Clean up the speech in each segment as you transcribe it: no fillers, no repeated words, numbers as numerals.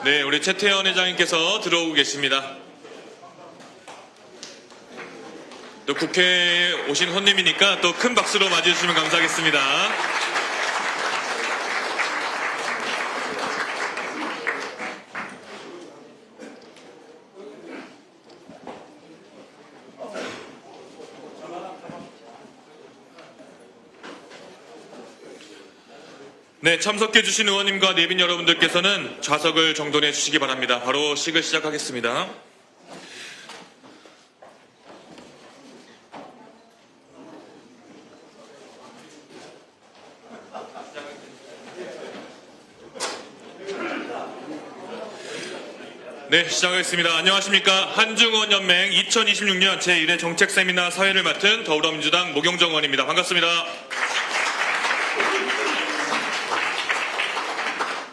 네, 우리 최태원 회장님께서 들어오고 계십니다. 또 국회에 오신 손님이니까 또 큰 박수로 맞이해 주시면 감사하겠습니다. 네, 참석해 주신 의원님과 내빈 여러분들께서는 좌석을 정돈해 주시기 바랍니다. 바로 식을 시작하겠습니다. 네, 시작하겠습니다. 안녕하십니까. 한중의원연맹 2026년 제1회 정책세미나 사회를 맡은 더불어민주당 모경정 의원입니다. 반갑습니다.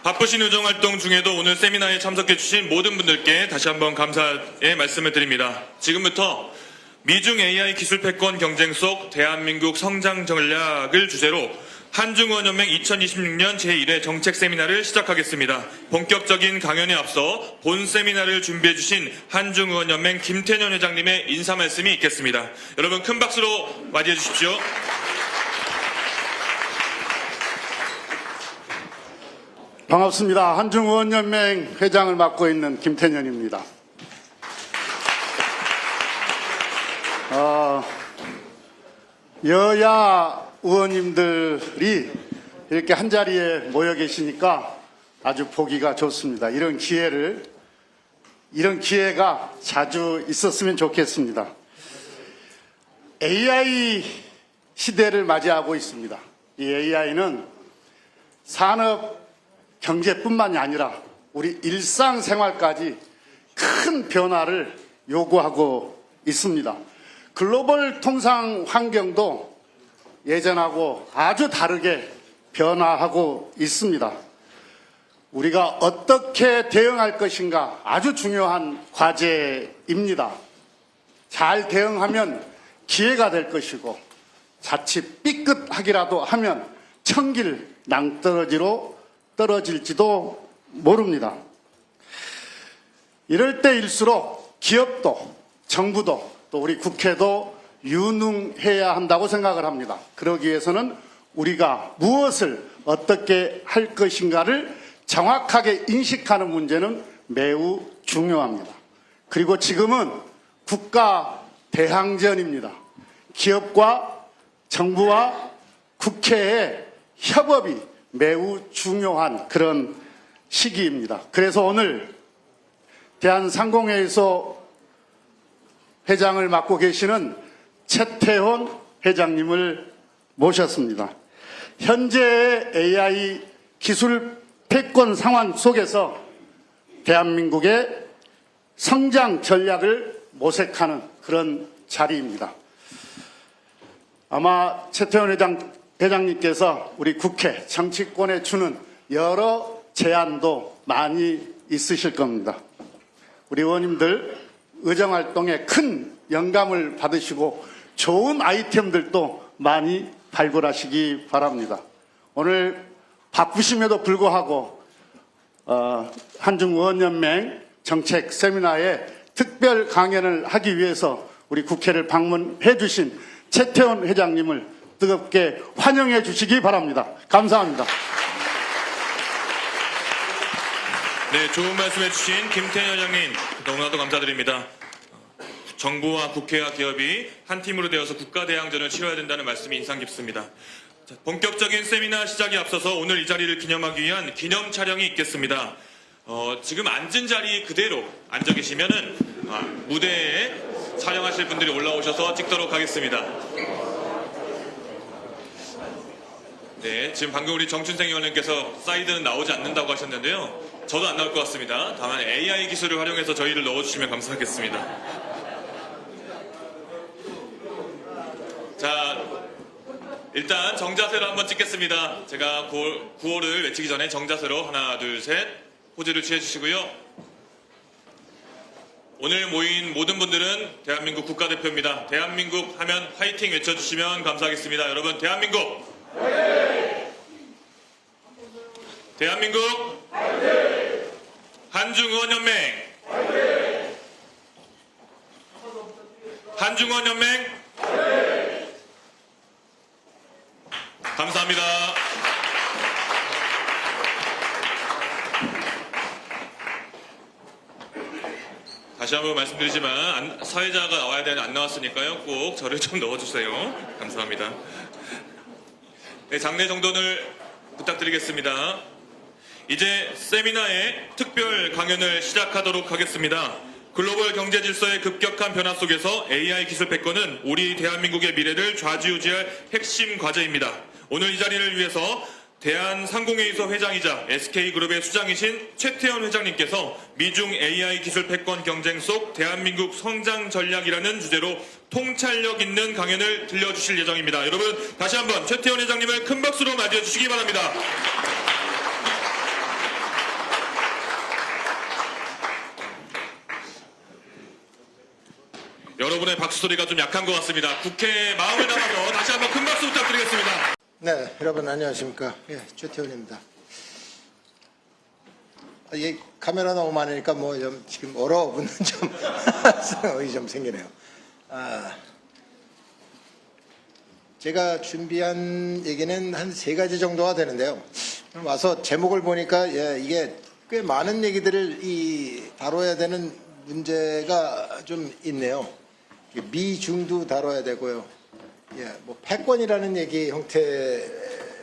바쁘신 의정활동 중에도 오늘 세미나에 참석해주신 모든 분들께 다시 한번 감사의 말씀을 드립니다. 지금부터 미중 AI 기술 패권 경쟁 속 대한민국 성장 전략을 주제로 한중의원연맹 2026년 제1회 정책 세미나를 시작하겠습니다. 본격적인 강연에 앞서 본 세미나를 준비해주신 한중의원연맹 김태년 회장님의 인사 말씀이 있겠습니다. 여러분 큰 박수로 맞이해 주십시오. 반갑습니다. 한중의원연맹 회장을 맡고 있는 김태년입니다. 여야 의원님들이 이렇게 한자리에 모여 계시니까 아주 보기가 좋습니다. 이런 기회가 자주 있었으면 좋겠습니다. AI 시대를 맞이하고 있습니다. 이 AI는 산업 경제뿐만이 아니라 우리 일상생활까지 큰 변화를 요구하고 있습니다. 글로벌 통상 환경도 예전하고 아주 다르게 변화하고 있습니다. 우리가 어떻게 대응할 것인가 아주 중요한 과제입니다. 잘 대응하면 기회가 될 것이고 자칫 삐끗하기라도 하면 천길 낭떠러지로 떨어질지도 모릅니다. 이럴 때일수록 기업도 정부도 또 우리 국회도 유능해야 한다고 생각을 합니다. 그러기 위해서는 우리가 무엇을 어떻게 할 것인가를 정확하게 인식하는 문제는 매우 중요합니다. 그리고 지금은 국가 대항전입니다. 기업과 정부와 국회의 협업이 매우 중요한 그런 시기입니다. 그래서 오늘 대한상공회의소 회장을 맡고 계시는 최태원 회장님을 모셨습니다. 현재의 AI 기술 패권 상황 속에서 대한민국의 성장 전략을 모색하는 그런 자리입니다. 아마 최태원 회장님께서 우리 국회 정치권에 주는 여러 제안도 많이 있으실 겁니다. 우리 의원님들 의정활동에 큰 영감을 받으시고 좋은 아이템들도 많이 발굴하시기 바랍니다. 오늘 바쁘심에도 불구하고 한중의원연맹 정책 세미나에 특별 강연을 하기 위해서 우리 국회를 방문해 주신 최태원 회장님을 뜨겁게 환영해 주시기 바랍니다. 감사합니다. 네, 좋은 말씀해 주신 김태년 회장님 너무나도 감사드립니다. 정부와 국회와 기업이 한 팀으로 되어서 국가대항전을 치러야 된다는 말씀이 인상 깊습니다. 자, 본격적인 세미나 시작에 앞서서 오늘 이 자리를 기념하기 위한 기념 촬영이 있겠습니다. 지금 앉은 자리 그대로 앉아 계시면은 무대에 촬영하실 분들이 올라오셔서 찍도록 하겠습니다. 네, 지금 방금 우리 정춘생 의원님께서 사이드는 나오지 않는다고 하셨는데요. 저도 안 나올 것 같습니다. 다만 AI 기술을 활용해서 저희를 넣어주시면 감사하겠습니다. 자, 일단 정자세로 한번 찍겠습니다. 제가 구호를 외치기 전에 정자세로 하나, 둘, 셋 포즈를 취해주시고요. 오늘 모인 모든 분들은 대한민국 국가대표입니다. 대한민국 하면 화이팅 외쳐주시면 감사하겠습니다. 여러분, 대한민국! 화이팅! 대한민국! 화이팅! 한중 한중의원연맹. 한중의원연맹. 감사합니다. 다시 한번 말씀드리지만 사회자가 나와야 되는데 안 나왔으니까요. 꼭 저를 좀 넣어주세요. 감사합니다. 네, 장례 정돈을 부탁드리겠습니다. 이제 세미나의 특별 강연을 시작하도록 하겠습니다. 글로벌 경제 질서의 급격한 변화 속에서 AI 기술 패권은 우리 대한민국의 미래를 좌지우지할 핵심 과제입니다. 오늘 이 자리를 위해서 대한상공회의소 회장이자 SK그룹의 수장이신 최태원 회장님께서 미중 AI 기술 패권 경쟁 속 대한민국 성장 전략이라는 주제로 통찰력 있는 강연을 들려주실 예정입니다. 여러분 다시 한번 최태원 회장님을 큰 박수로 맞이해 주시기 바랍니다. 여러분의 박수 소리가 좀 약한 것 같습니다. 국회 마음을 담아서 다시 한번 큰 박수 부탁드리겠습니다. 네, 여러분 안녕하십니까? 예, 최태원입니다. 이 카메라 너무 많으니까 뭐 좀 지금 얼어붙는 좀 상황이 좀 생기네요. 제가 준비한 얘기는 한 3가지 정도가 되는데요. 와서 제목을 보니까 이게 꽤 많은 얘기들을 다뤄야 되는 문제가 좀 있네요. 미중도 다뤄야 되고요. 뭐 패권이라는 얘기 형태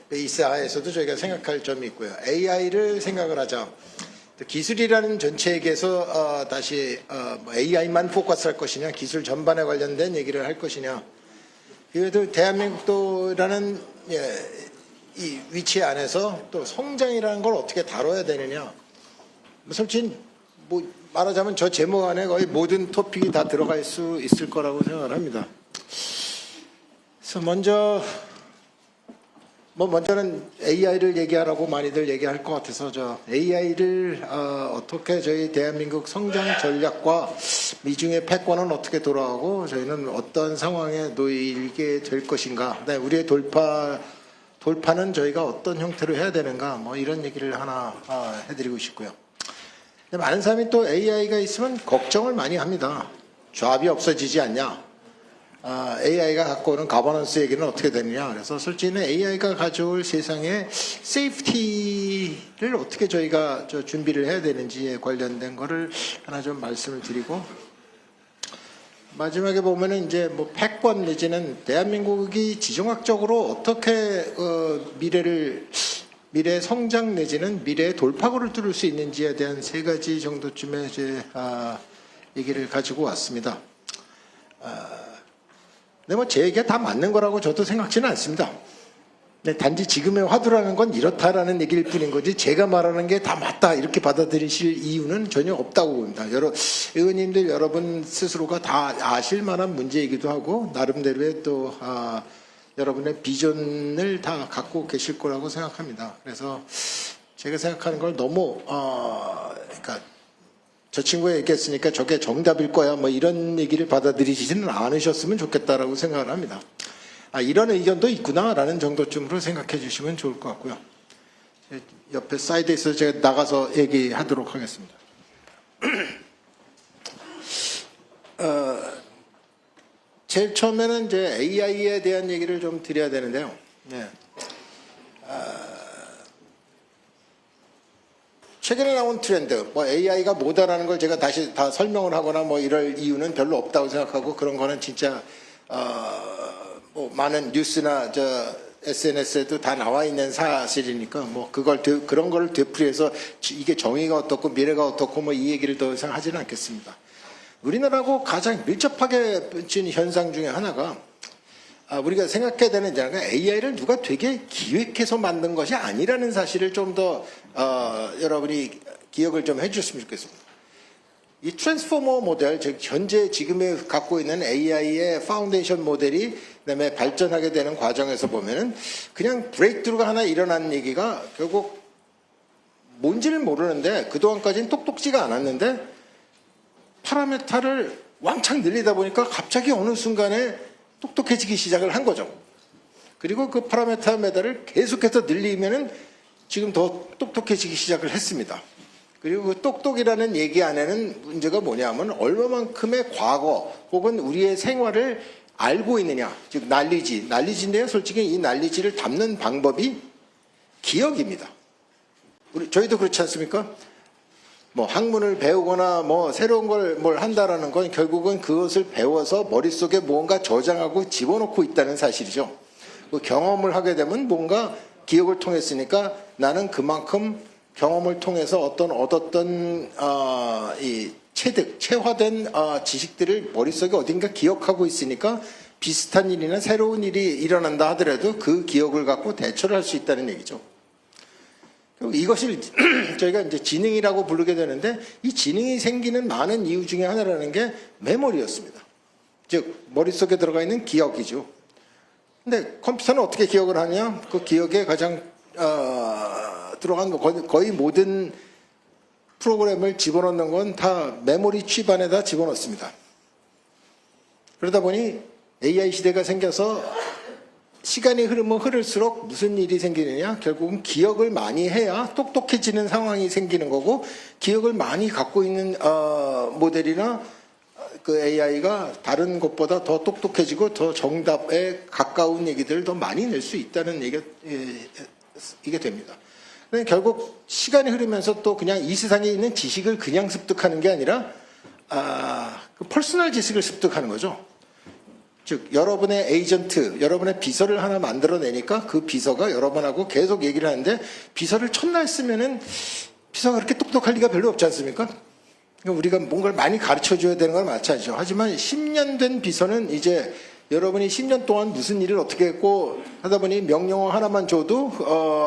베이스 하에서도 저희가 생각할 점이 있고요. AI를 생각을 하자. 또 기술이라는 전체 얘기에서 다시 뭐 AI만 포커스할 것이냐, 기술 전반에 관련된 얘기를 할 것이냐. 그래도 대한민국도라는 이 위치 안에서 또 성장이라는 걸 어떻게 다뤄야 되느냐. 솔직히 뭐 말하자면 저 제목 안에 거의 모든 토픽이 다 들어갈 수 있을 거라고 생각을 합니다. 그래서 먼저는 AI를 얘기하라고 많이들 얘기할 것 같아서 저 AI를 어떻게 저희 대한민국 성장 전략과 미중의 패권은 어떻게 돌아가고 저희는 어떤 상황에 놓이게 될 것인가. 네, 우리의 돌파는 저희가 어떤 형태로 해야 되는가. 뭐 이런 얘기를 하나 해드리고 싶고요. 많은 사람이 또 AI가 있으면 걱정을 많이 합니다. 조합이 없어지지 않냐. AI가 갖고 오는 가버넌스 얘기는 어떻게 되느냐. 그래서 솔직히는 AI가 가져올 세상의 세이프티를 어떻게 저희가 준비를 해야 되는지에 관련된 거를 하나 좀 말씀을 드리고, 마지막에 보면은 이제 뭐 패권 내지는 대한민국이 지정학적으로 어떻게 미래 성장 내지는 미래의 돌파구를 뚫을 수 있는지에 대한 3가지 정도쯤의 이제 얘기를 가지고 왔습니다. 근데 뭐 제 얘기가 다 맞는 거라고 저도 생각지는 않습니다. 근데 단지 지금의 화두라는 건 이렇다라는 얘기일 뿐인 거지 제가 말하는 게 다 맞다 이렇게 받아들이실 이유는 전혀 없다고 봅니다. 의원님들 여러분 스스로가 다 아실 만한 문제이기도 하고 나름대로의 또 여러분의 비전을 다 갖고 계실 거라고 생각합니다. 그래서 제가 생각하는 걸 너무 그러니까 저 친구가 얘기했으니까 저게 정답일 거야 뭐 이런 얘기를 받아들이지는 않으셨으면 좋겠다라고 생각을 합니다. 이런 의견도 있구나라는 정도쯤으로 생각해 주시면 좋을 것 같고요. 옆에 사이드에 있어서 제가 나가서 얘기하도록 하겠습니다. 제일 처음에는 이제 AI에 대한 얘기를 좀 드려야 되는데요. 네. 최근에 나온 트렌드, 뭐 AI가 뭐다라는 걸 제가 다시 다 설명을 하거나 뭐 이럴 이유는 별로 없다고 생각하고 그런 거는 진짜 뭐 많은 뉴스나 SNS에도 다 나와 있는 사실이니까 뭐 그런 거를 되풀이해서 이게 정의가 어떻고 미래가 어떻고 뭐 이 얘기를 더 이상 하지는 않겠습니다. 우리나라하고 가장 밀접하게 진 현상 중에 하나가 우리가 생각해야 되는 점은 AI를 누가 되게 기획해서 만든 것이 아니라는 사실을 좀 더 여러분이 기억을 좀 해주셨으면 좋겠습니다. 이 트랜스포머 모델, 즉 현재 지금에 갖고 있는 AI의 파운데이션 모델이 그다음에 발전하게 되는 과정에서 보면은 그냥 브레이크트루가 하나 일어난 얘기가 결국 뭔지는 모르는데 그동안까지는 똑똑지가 않았는데 파라메타를 왕창 늘리다 보니까 갑자기 어느 순간에 똑똑해지기 시작을 한 거죠. 그리고 그 파라메타 메달을 계속해서 늘리면은 지금 더 똑똑해지기 시작을 했습니다. 그리고 그 똑똑이라는 얘기 안에는 문제가 뭐냐면 얼마만큼의 과거 혹은 우리의 생활을 알고 있느냐. 즉 난리지인데요. 솔직히 이 난리지를 담는 방법이 기억입니다. 저희도 그렇지 않습니까? 뭐 학문을 배우거나 뭐 새로운 걸 뭘 한다라는 건 결국은 그것을 배워서 머릿속에 무언가 저장하고 집어넣고 있다는 사실이죠. 그 경험을 하게 되면 뭔가 기억을 통했으니까 나는 그만큼 경험을 통해서 얻었던 이 체화된 지식들을 머릿속에 어딘가 기억하고 있으니까 비슷한 일이나 새로운 일이 일어난다 하더라도 그 기억을 갖고 대처를 할 수 있다는 얘기죠. 이것을 저희가 이제 지능이라고 부르게 되는데 이 지능이 생기는 많은 이유 중에 하나라는 게 메모리였습니다. 즉 머릿속에 들어가 있는 기억이죠. 근데 컴퓨터는 어떻게 기억을 하냐? 그 기억에 가장 들어간 거의 모든 프로그램을 집어넣는 건 다 메모리 칩 안에다 집어넣습니다. 그러다 보니 AI 시대가 생겨서 시간이 흐르면 흐를수록 무슨 일이 생기느냐? 결국은 기억을 많이 해야 똑똑해지는 상황이 생기는 거고 기억을 많이 갖고 있는 모델이나 그 AI가 다른 것보다 더 똑똑해지고 더 정답에 가까운 얘기들을 더 많이 낼 수 있다는 얘기가 이게 됩니다. 그러니까 결국 시간이 흐르면서 또 그냥 이 세상에 있는 지식을 그냥 습득하는 게 아니라 그 퍼스널 지식을 습득하는 거죠. 즉 여러분의 에이전트, 여러분의 비서를 하나 만들어내니까 그 비서가 여러분하고 계속 얘기를 하는데 비서를 첫날 쓰면은 비서가 그렇게 똑똑할 리가 별로 없지 않습니까? 그러니까 우리가 뭔가를 많이 가르쳐줘야 되는 건 마찬가지죠. 하지만 10년 된 비서는 이제 여러분이 10년 동안 무슨 일을 어떻게 했고 하다 보니 명령어 하나만 줘도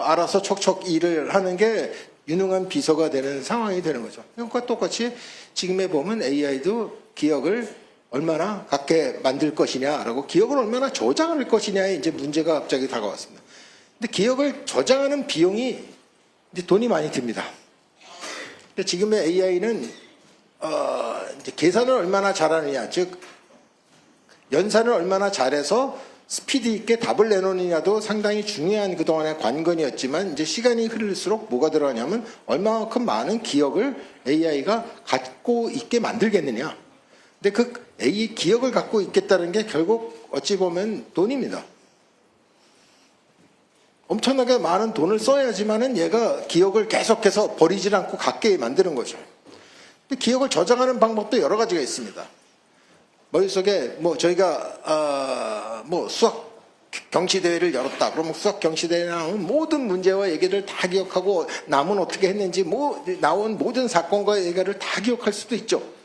알아서 척척 일을 하는 게 유능한 비서가 되는 상황이 되는 거죠. 그러니까 똑같이 지금에 보면 AI도 기억을 얼마나 갖게 만들 것이냐라고 기억을 얼마나 저장할 것이냐에 이제 문제가 갑자기 다가왔습니다. 근데 기억을 저장하는 비용이 이제 돈이 많이 듭니다. 근데 지금의 AI는 이제 계산을 얼마나 잘하느냐, 즉 연산을 얼마나 잘해서 스피드 있게 답을 내놓느냐도 상당히 중요한 그동안의 관건이었지만 이제 시간이 흐를수록 뭐가 들어가냐면 얼마만큼 많은 기억을 AI가 갖고 있게 만들겠느냐. 근데 그 기억을 갖고 있겠다는 게 결국 어찌 보면 돈입니다. 엄청나게 많은 돈을 써야지만은 얘가 기억을 계속해서 버리질 않고 갖게 만드는 거죠. 근데 기억을 저장하는 방법도 여러 가지가 있습니다. 머릿속에 뭐 저희가 뭐 수학 경시대회를 열었다. 그러면 수학 경시대회에 나온 모든 문제와 얘기를 다 기억하고 남은 어떻게 했는지 뭐 나온 모든 사건과 얘기를 다 기억할 수도 있죠.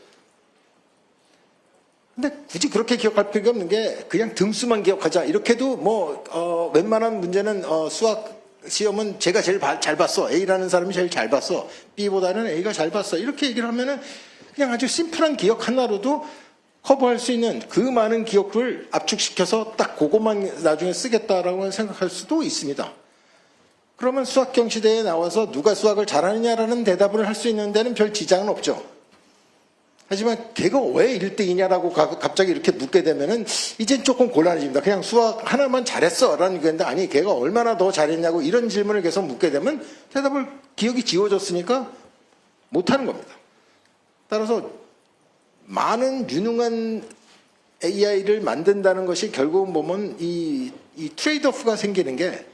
근데 굳이 그렇게 기억할 필요가 없는 게 그냥 등수만 기억하자. 이렇게도 뭐 웬만한 문제는 수학 시험은 제가 제일 잘 봤어. A라는 사람이 제일 잘 봤어. B보다는 A가 잘 봤어. 이렇게 얘기를 하면은 그냥 아주 심플한 기억 하나로도 커버할 수 있는 그 많은 기억을 압축시켜서 딱 그것만 나중에 쓰겠다라고 생각할 수도 있습니다. 그러면 수학 경시대회에 나와서 누가 수학을 잘하느냐라는 대답을 할 수 있는 데는 별 지장은 없죠. 하지만 걔가 왜 1등이냐라고 갑자기 이렇게 묻게 되면은 이젠 조금 곤란해집니다. 그냥 수학 하나만 잘했어 라는 얘기인데 아니 걔가 얼마나 더 잘했냐고 이런 질문을 계속 묻게 되면 대답을 기억이 지워졌으니까 못하는 겁니다. 따라서 많은 유능한 AI를 만든다는 것이 결국은 보면 이 트레이드오프가 생기는 게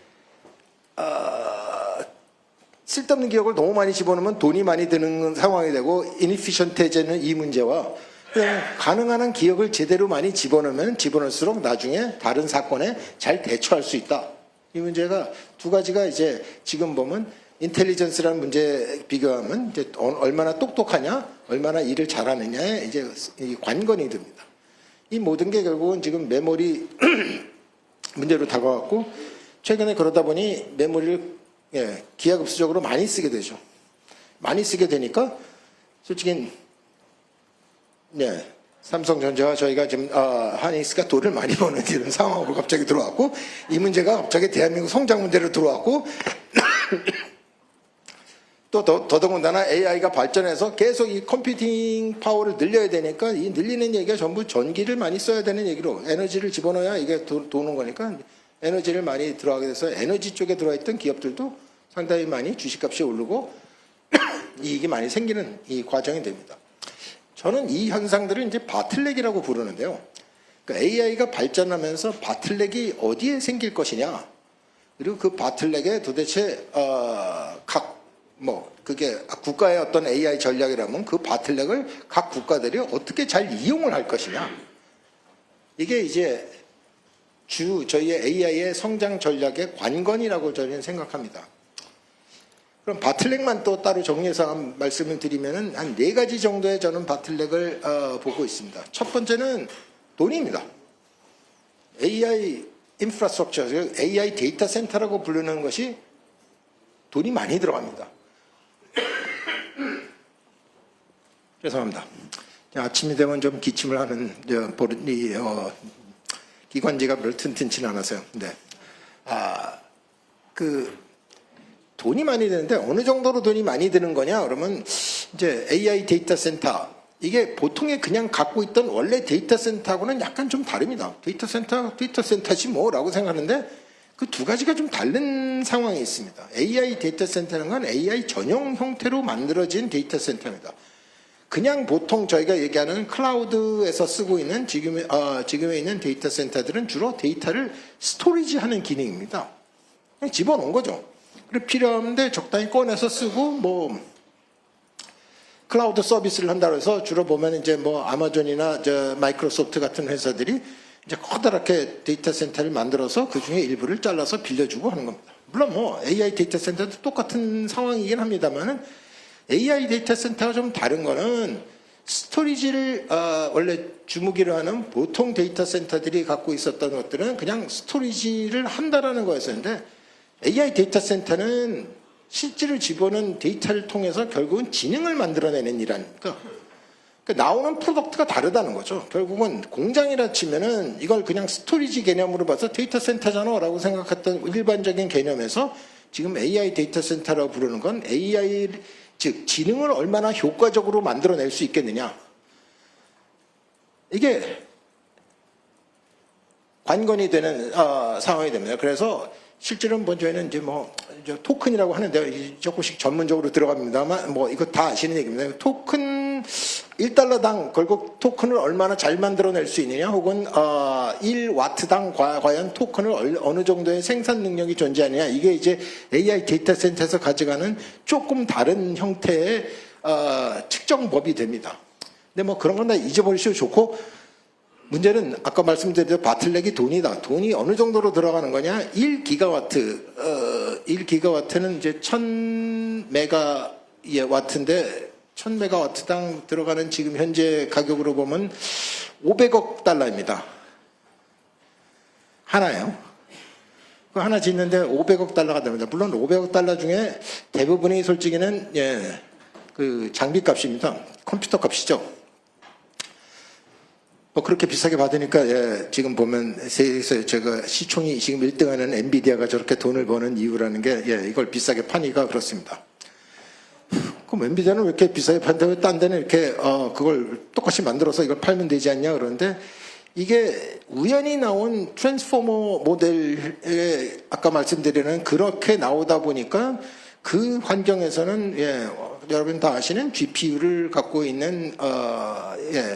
쓸데없는 기억을 너무 많이 집어넣으면 돈이 많이 드는 상황이 되고 인피션트해지는 이 문제와 그냥 가능한 한 기억을 제대로 많이 집어넣으면 집어넣을수록 나중에 다른 사건에 잘 대처할 수 있다. 이 문제가 두 가지가 이제 지금 보면 인텔리전스라는 문제 비교하면 이제 얼마나 똑똑하냐, 얼마나 일을 잘하느냐에 이제 이 관건이 됩니다. 이 모든 게 결국은 지금 메모리 문제로 다가왔고 최근에 그러다 보니 메모리를 기하급수적으로 많이 쓰게 되죠. 많이 쓰게 되니까 솔직히 삼성전자와 저희가 지금 하이닉스가 돈을 많이 버는 이런 상황으로 갑자기 들어왔고 이 문제가 갑자기 대한민국 성장 문제로 들어왔고 또 더더군다나 AI가 발전해서 계속 이 컴퓨팅 파워를 늘려야 되니까 이 늘리는 얘기가 전부 전기를 많이 써야 되는 얘기로 에너지를 집어넣어야 이게 도는 거니까 에너지를 많이 들어가게 돼서 에너지 쪽에 들어있던 기업들도 상당히 많이 주식값이 오르고 이익이 많이 생기는 이 과정이 됩니다. 저는 이 현상들을 이제 바틀렉이라고 부르는데요. 그러니까 AI가 발전하면서 바틀렉이 어디에 생길 것이냐, 그리고 그 바틀렉에 도대체 그게 국가의 어떤 AI 전략이라면 그 바틀렉을 각 국가들이 어떻게 잘 이용을 할 것이냐, 이게 이제 저희의 AI의 성장 전략의 관건이라고 저는 생각합니다. 그럼 바틀렉만 또 따로 정리해서 말씀을 드리면은 한 4가지 정도의 저는 바틀렉을 보고 있습니다. 첫 번째는 돈입니다. AI 인프라스트럭처, AI 데이터 센터라고 부르는 것이 돈이 많이 들어갑니다. 죄송합니다. 아침이 되면 좀 기침을 하는 버릇이 기관지가 별 튼튼치는 않아서요. 근데 돈이 많이 드는데 어느 정도로 돈이 많이 드는 거냐 그러면 이제 AI 데이터 센터, 이게 보통에 그냥 갖고 있던 원래 데이터 센터하고는 약간 좀 다릅니다. 데이터 센터지 뭐라고 생각하는데 그 두 가지가 좀 다른 상황이 있습니다. AI 데이터 센터는 건 AI 전용 형태로 만들어진 데이터 센터입니다. 그냥 보통 저희가 얘기하는 클라우드에서 쓰고 있는 지금에 있는 데이터 센터들은 주로 데이터를 스토리지하는 기능입니다. 그냥 집어넣은 거죠. 그리고 필요한데 적당히 꺼내서 쓰고 클라우드 서비스를 한다고 해서 주로 보면 이제 아마존이나 마이크로소프트 같은 회사들이 이제 커다랗게 데이터 센터를 만들어서 그 중에 일부를 잘라서 빌려주고 하는 겁니다. 물론 AI 데이터 센터도 똑같은 상황이긴 합니다만은 AI 데이터 센터가 좀 다른 거는 스토리지를 원래 주무기로 하는 보통 데이터 센터들이 갖고 있었던 것들은 그냥 스토리지를 한다라는 거였었는데 AI 데이터 센터는 실제로 집어넣은 데이터를 통해서 결국은 지능을 만들어내는 일이니까 나오는 프로덕트가 다르다는 거죠. 결국은 공장이라 치면은 이걸 그냥 스토리지 개념으로 봐서 데이터 센터잖아 라고 생각했던 일반적인 개념에서 지금 AI 데이터 센터라고 부르는 건 AI, 즉 지능을 얼마나 효과적으로 만들어낼 수 있겠느냐, 이게 관건이 되는 상황이 됩니다. 그래서 실제로는 저희는 이제 토큰이라고 하는데 조금씩 전문적으로 들어갑니다만 이거 다 아시는 얘기입니다. 토큰 1달러당 결국 토큰을 얼마나 잘 만들어낼 수 있느냐, 혹은 1와트당 과연 토큰을 어느 정도의 생산 능력이 존재하느냐, 이게 이제 AI 데이터 센터에서 가져가는 조금 다른 형태의 측정법이 됩니다. 근데 그런 건 다 잊어버리셔도 좋고, 문제는 아까 말씀드린 바틀렉이 돈이다. 돈이 어느 정도로 들어가는 거냐? 1기가와트. 1기가와트는 이제 1000메가와트인데 1000메가와트당 들어가는 지금 현재 가격으로 보면 500억 달러입니다. 하나예요. 그 하나 짓는데 500억 달러가 됩니다. 물론 500억 달러 중에 대부분이 솔직히는 그 장비 값입니다. 컴퓨터 값이죠. 그렇게 비싸게 받으니까 지금 보면 세계에서 제가 시총이 지금 1등하는 엔비디아가 저렇게 돈을 버는 이유라는 게 이걸 비싸게 파니까 그렇습니다. 그럼 엔비디아는 왜 이렇게 비싸게 판다고, 왜 딴 데는 이렇게 그걸 똑같이 만들어서 이걸 팔면 되지 않냐 그러는데, 이게 우연히 나온 트랜스포머 모델에 아까 말씀드리는 그렇게 나오다 보니까 그 환경에서는 여러분 다 아시는 GPU를 갖고 있는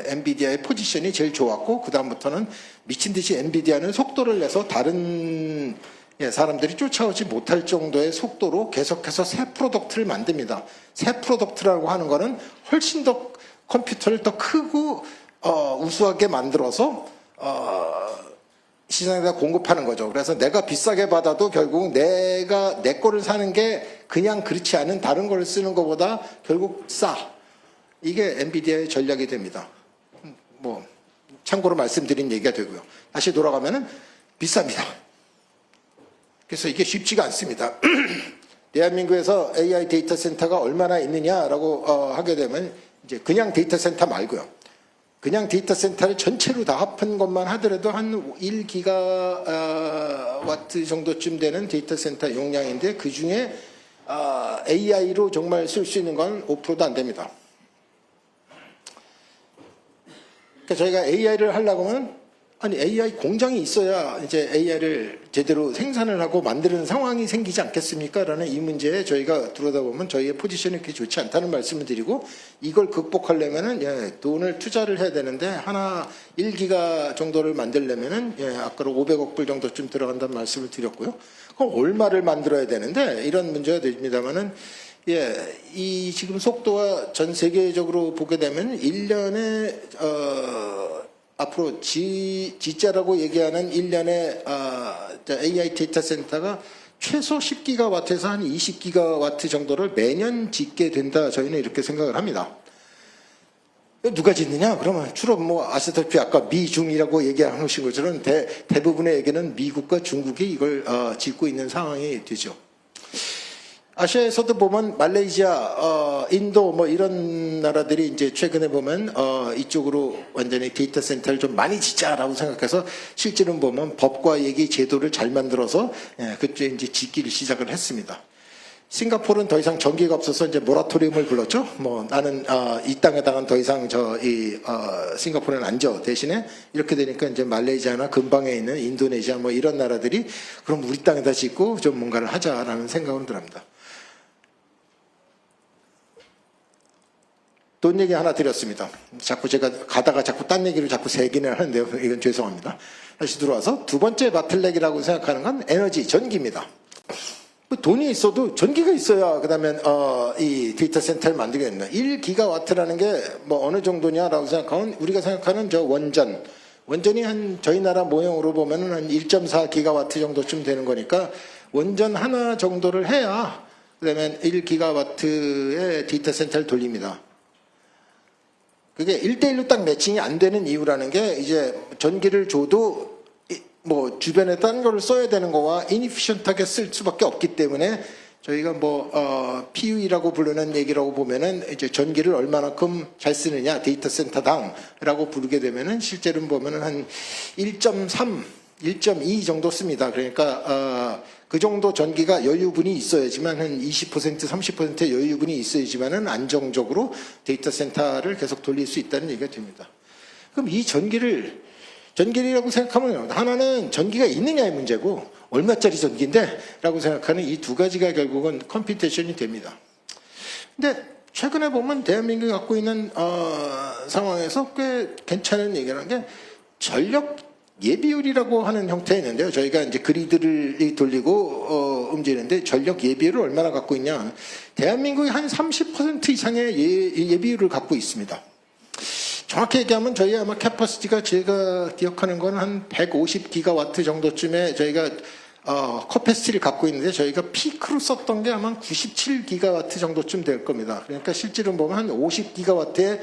엔비디아의 포지션이 제일 좋았고, 그 다음부터는 미친 듯이 엔비디아는 속도를 내서 다른 사람들이 쫓아오지 못할 정도의 속도로 계속해서 새 프로덕트를 만듭니다. 새 프로덕트라고 하는 거는 훨씬 더 컴퓨터를 더 크고 우수하게 만들어서 시장에다 공급하는 거죠. 그래서 내가 비싸게 받아도 결국 내 거를 사는 게 그냥 그렇지 않은 다른 걸 쓰는 것보다 결국 싸. 이게 엔비디아의 전략이 됩니다. 참고로 말씀드린 얘기가 되고요. 다시 돌아가면은 비쌉니다. 그래서 이게 쉽지가 않습니다. 대한민국에서 AI 데이터 센터가 얼마나 있느냐라고 하게 되면 이제 그냥 데이터 센터 말고요. 그냥 데이터 센터를 전체로 다 합한 것만 하더라도 한 1기가와트 정도쯤 되는 데이터 센터 용량인데, 그 중에 AI로 정말 쓸 수 있는 건 5%도 안 됩니다. 그러니까 저희가 AI를 하려고 하면 아니 AI 공장이 있어야 이제 AI를 제대로 생산을 하고 만드는 상황이 생기지 않겠습니까? 라는 이 문제에 저희가 들여다보면 저희의 포지션이 그렇게 좋지 않다는 말씀을 드리고 이걸 극복하려면은 돈을 투자를 해야 되는데 하나 1기가 정도를 만들려면은 아까로 500억 불 정도쯤 들어간다는 말씀을 드렸고요. 그럼 얼마를 만들어야 되는데 이런 문제가 됩니다만은 이 지금 속도와 전 세계적으로 보게 되면 1년에 앞으로 G자라고 얘기하는 1년에 AI 데이터 센터가 최소 10기가와트에서 한 20기가와트 정도를 매년 짓게 된다. 저희는 이렇게 생각을 합니다. 누가 짓느냐? 그러면 주로 뭐 아시다시피 아까 미중이라고 얘기하신 것처럼 대부분의 얘기는 미국과 중국이 이걸 짓고 있는 상황이 되죠. 아시아에서도 보면 말레이시아, 인도 뭐 이런 나라들이 이제 최근에 보면 이쪽으로 완전히 데이터 센터를 좀 많이 짓자라고 생각해서 실제로는 보면 법과 얘기 제도를 잘 만들어서 그때 이제 짓기를 시작을 했습니다. 싱가포르는 더 이상 전기가 없어서 이제 모라토리움을 불렀죠. 뭐 나는 이 땅에다가 더 이상 싱가포르는 안 져. 대신에 이렇게 되니까 이제 말레이시아나 근방에 있는 인도네시아 뭐 이런 나라들이 그럼 우리 땅에다 짓고 좀 뭔가를 하자라는 생각은 들합니다. 돈 얘기 하나 드렸습니다. 자꾸 제가 가다가 자꾸 딴 얘기를 자꾸 세기는 하는데요. 이건 죄송합니다. 다시 들어와서 두 번째 바틀렉이라고 생각하는 건 에너지, 전기입니다. 돈이 있어도 전기가 있어야 그다음에 이 데이터 센터를 만들게 된다. 1기가와트라는 게 뭐 어느 정도냐라고 생각하면 우리가 생각하는 저 원전이 한 저희 나라 모형으로 보면은 한 1.4기가와트 정도쯤 되는 거니까 원전 하나 정도를 해야 그다음에 1기가와트의 데이터 센터를 돌립니다. 그게 1대1로 딱 매칭이 안 되는 이유라는 게 이제 전기를 줘도 뭐 주변에 다른 거를 써야 되는 거와 인이피션트하게 쓸 수밖에 없기 때문에 저희가 PUE라고 부르는 얘기라고 보면은 이제 전기를 얼마만큼 잘 쓰느냐 데이터 센터당라고 부르게 되면은 실제로 보면은 한 1.3, 1.2 정도 씁니다. 그러니까 그 정도 전기가 여유분이 있어야지만 한 20%, 30%의 여유분이 있어야지만은 안정적으로 데이터 센터를 계속 돌릴 수 있다는 얘기가 됩니다. 그럼 이 전기라고 생각하면 하나는 전기가 있느냐의 문제고 얼마짜리 전기인데 라고 생각하는 이 두 가지가 결국은 컴퓨테이션이 됩니다. 근데 최근에 보면 대한민국이 갖고 있는 상황에서 꽤 괜찮은 얘기라는 게 전력 예비율이라고 하는 형태가 있는데요. 저희가 이제 그리드를 돌리고 움직이는데 전력 예비율을 얼마나 갖고 있냐. 대한민국이 한 30% 이상의 예비율을 갖고 있습니다. 정확히 얘기하면 저희 아마 캐퍼시티가 제가 기억하는 건 한 150기가와트 정도쯤에 저희가 커패시티를 갖고 있는데 저희가 피크로 썼던 게 아마 97기가와트 정도쯤 될 겁니다. 그러니까 실제로 보면 한 50기가와트에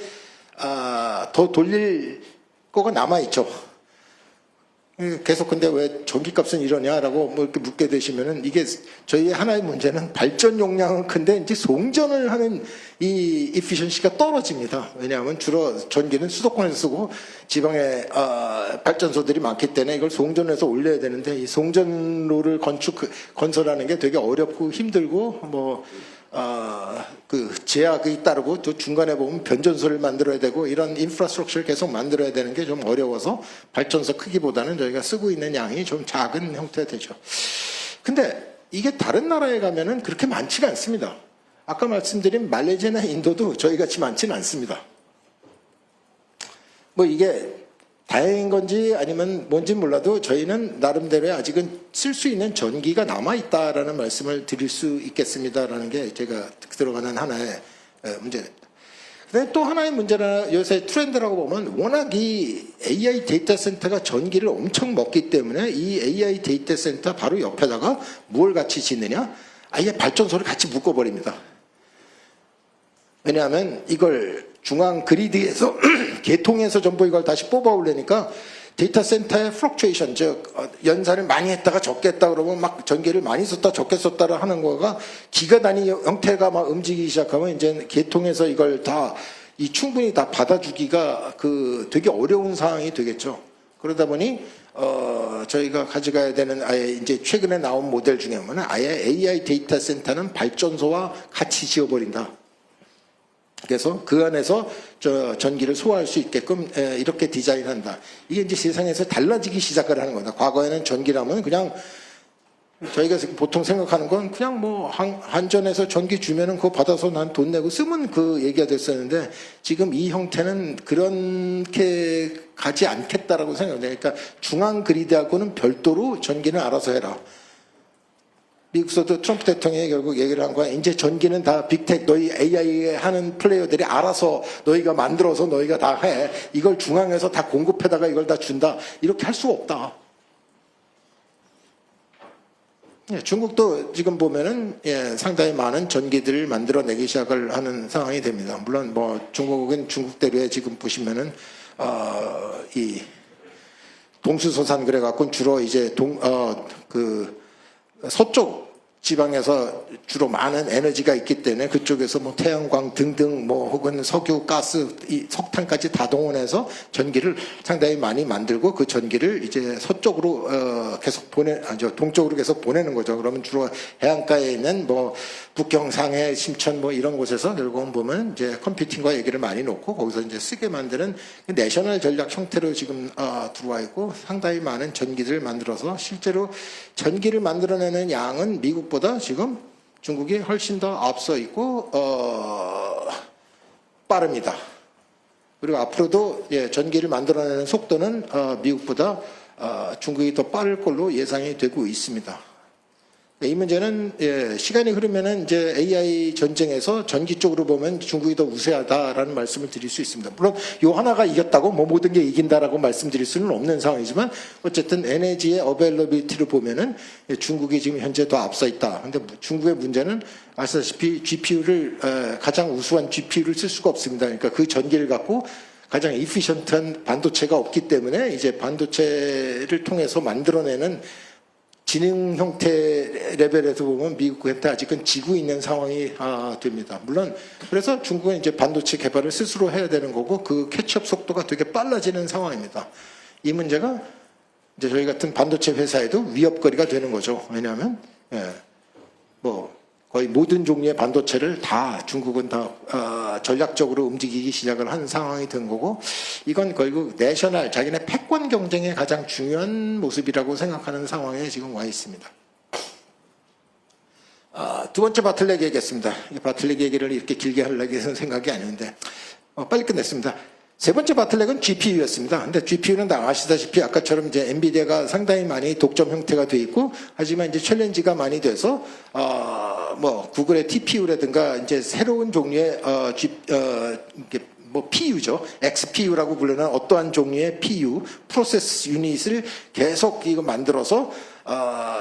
더 돌릴 거가 남아있죠. 계속 근데 왜 전기값은 이러냐라고 뭐 이렇게 묻게 되시면은 이게 저희의 하나의 문제는 발전 용량은 큰데 이제 송전을 하는 이 이피션시가 떨어집니다. 왜냐하면 주로 전기는 수도권에서 쓰고 지방에 발전소들이 많기 때문에 이걸 송전해서 올려야 되는데 이 송전로를 건설하는 게 되게 어렵고 힘들고 그 제약이 따르고 또 중간에 보면 변전소를 만들어야 되고 이런 인프라스트럭처를 계속 만들어야 되는 게 좀 어려워서 발전소 크기보다는 저희가 쓰고 있는 양이 좀 작은 형태가 되죠. 근데 이게 다른 나라에 가면은 그렇게 많지가 않습니다. 아까 말씀드린 말레이시아나 인도도 저희 같이 많지는 않습니다. 뭐 이게 다행인 건지 아니면 뭔지 몰라도 저희는 나름대로의 아직은 쓸 수 있는 전기가 남아있다라는 말씀을 드릴 수 있겠습니다라는 게 제가 들어가는 하나의 문제입니다. 근데 또 하나의 문제나 요새 트렌드라고 보면 워낙 이 AI 데이터 센터가 전기를 엄청 먹기 때문에 이 AI 데이터 센터 바로 옆에다가 뭘 같이 짓느냐? 아예 발전소를 같이 묶어버립니다. 왜냐하면 이걸 중앙 그리드에서 개통해서 전부 이걸 다시 뽑아 올리니까 데이터 센터의 플럭추에이션, 즉 연산을 많이 했다가 적게 했다 그러면 막 전기를 많이 썼다 적게 썼다를 하는 거가 기가 단위 형태가 막 움직이기 시작하면 이제 개통해서 이걸 다 충분히 다 받아주기가 되게 어려운 상황이 되겠죠. 그러다 보니 저희가 가져가야 되는 아예 이제 최근에 나온 모델 중에 하나는 아예 AI 데이터 센터는 발전소와 같이 지어버린다. 그래서 그 안에서 전기를 소화할 수 있게끔 이렇게 디자인한다. 이게 이제 세상에서 달라지기 시작을 하는 거다. 과거에는 전기라면 그냥 저희가 보통 생각하는 건 그냥 뭐 한전에서 전기 주면은 그거 받아서 난 돈 내고 쓰면 그 얘기가 됐었는데 지금 이 형태는 그렇게 가지 않겠다라고 생각해요. 그러니까 중앙 그리드하고는 별도로 전기는 알아서 해라. 미국에서도 트럼프 대통령이 결국 얘기를 한 거야. 이제 전기는 다 빅텍, 너희 AI 하는 플레이어들이 알아서 너희가 만들어서 너희가 다 해. 이걸 중앙에서 다 공급해다가 이걸 다 준다. 이렇게 할 수가 없다. 예, 중국도 지금 보면은 상당히 많은 전기들을 만들어내기 시작을 하는 상황이 됩니다. 물론 뭐 중국은 중국대로에 지금 보시면은 이 동수서산 그래갖고 주로 이제 서쪽 지방에서 주로 많은 에너지가 있기 때문에 그쪽에서 뭐 태양광 등등 뭐 혹은 석유, 가스, 석탄까지 다 동원해서 전기를 상당히 많이 만들고 그 전기를 이제 서쪽으로 계속 동쪽으로 계속 보내는 거죠. 그러면 주로 해안가에 있는 뭐 북경상해, 심천 뭐 이런 곳에서 결국은 보면 이제 컴퓨팅과 얘기를 많이 놓고 거기서 이제 쓰게 만드는 내셔널 전략 형태로 지금 들어와 있고 상당히 많은 전기들을 만들어서 실제로 전기를 만들어내는 양은 미국보다 지금 중국이 훨씬 더 앞서 있고 빠릅니다. 그리고 앞으로도 전기를 만들어내는 속도는 미국보다 중국이 더 빠를 걸로 예상이 되고 있습니다. 이 문제는 시간이 흐르면은 이제 AI 전쟁에서 전기 쪽으로 보면 중국이 더 우세하다라는 말씀을 드릴 수 있습니다. 물론 요 하나가 이겼다고 뭐 모든 게 이긴다라고 말씀드릴 수는 없는 상황이지만 어쨌든 에너지의 어베일러빌리티를 보면은 중국이 지금 현재 더 앞서 있다. 근데 중국의 문제는 아시다시피 GPU를 가장 우수한 GPU를 쓸 수가 없습니다. 그러니까 그 전기를 갖고 가장 이피션트한 반도체가 없기 때문에 이제 반도체를 통해서 만들어내는 지능 형태 레벨에서 보면 미국한테 아직은 지고 있는 상황이 됩니다. 물론 그래서 중국은 이제 반도체 개발을 스스로 해야 되는 거고 그 캐치업 속도가 되게 빨라지는 상황입니다. 이 문제가 이제 저희 같은 반도체 회사에도 위협거리가 되는 거죠. 왜냐하면 뭐 거의 모든 종류의 반도체를 다 중국은 다 전략적으로 움직이기 시작을 한 상황이 된 거고 이건 결국 내셔널 자기네 패권 경쟁의 가장 중요한 모습이라고 생각하는 상황에 지금 와 있습니다. 두 번째 바틀렉 얘기했습니다. 바틀렉 얘기를 이렇게 길게 하려고 해서 생각이 아니었는데 빨리 끝냈습니다. 세 번째 바틀렉은 GPU였습니다. 근데 GPU는 다 아시다시피 아까처럼 이제 엔비디아가 상당히 많이 독점 형태가 돼 있고 하지만 이제 챌린지가 많이 돼서 뭐 구글의 TPU라든가 이제 새로운 종류의 뭐 PU죠. XPU라고 부르는 어떠한 종류의 PU 프로세스 유닛을 계속 이거 만들어서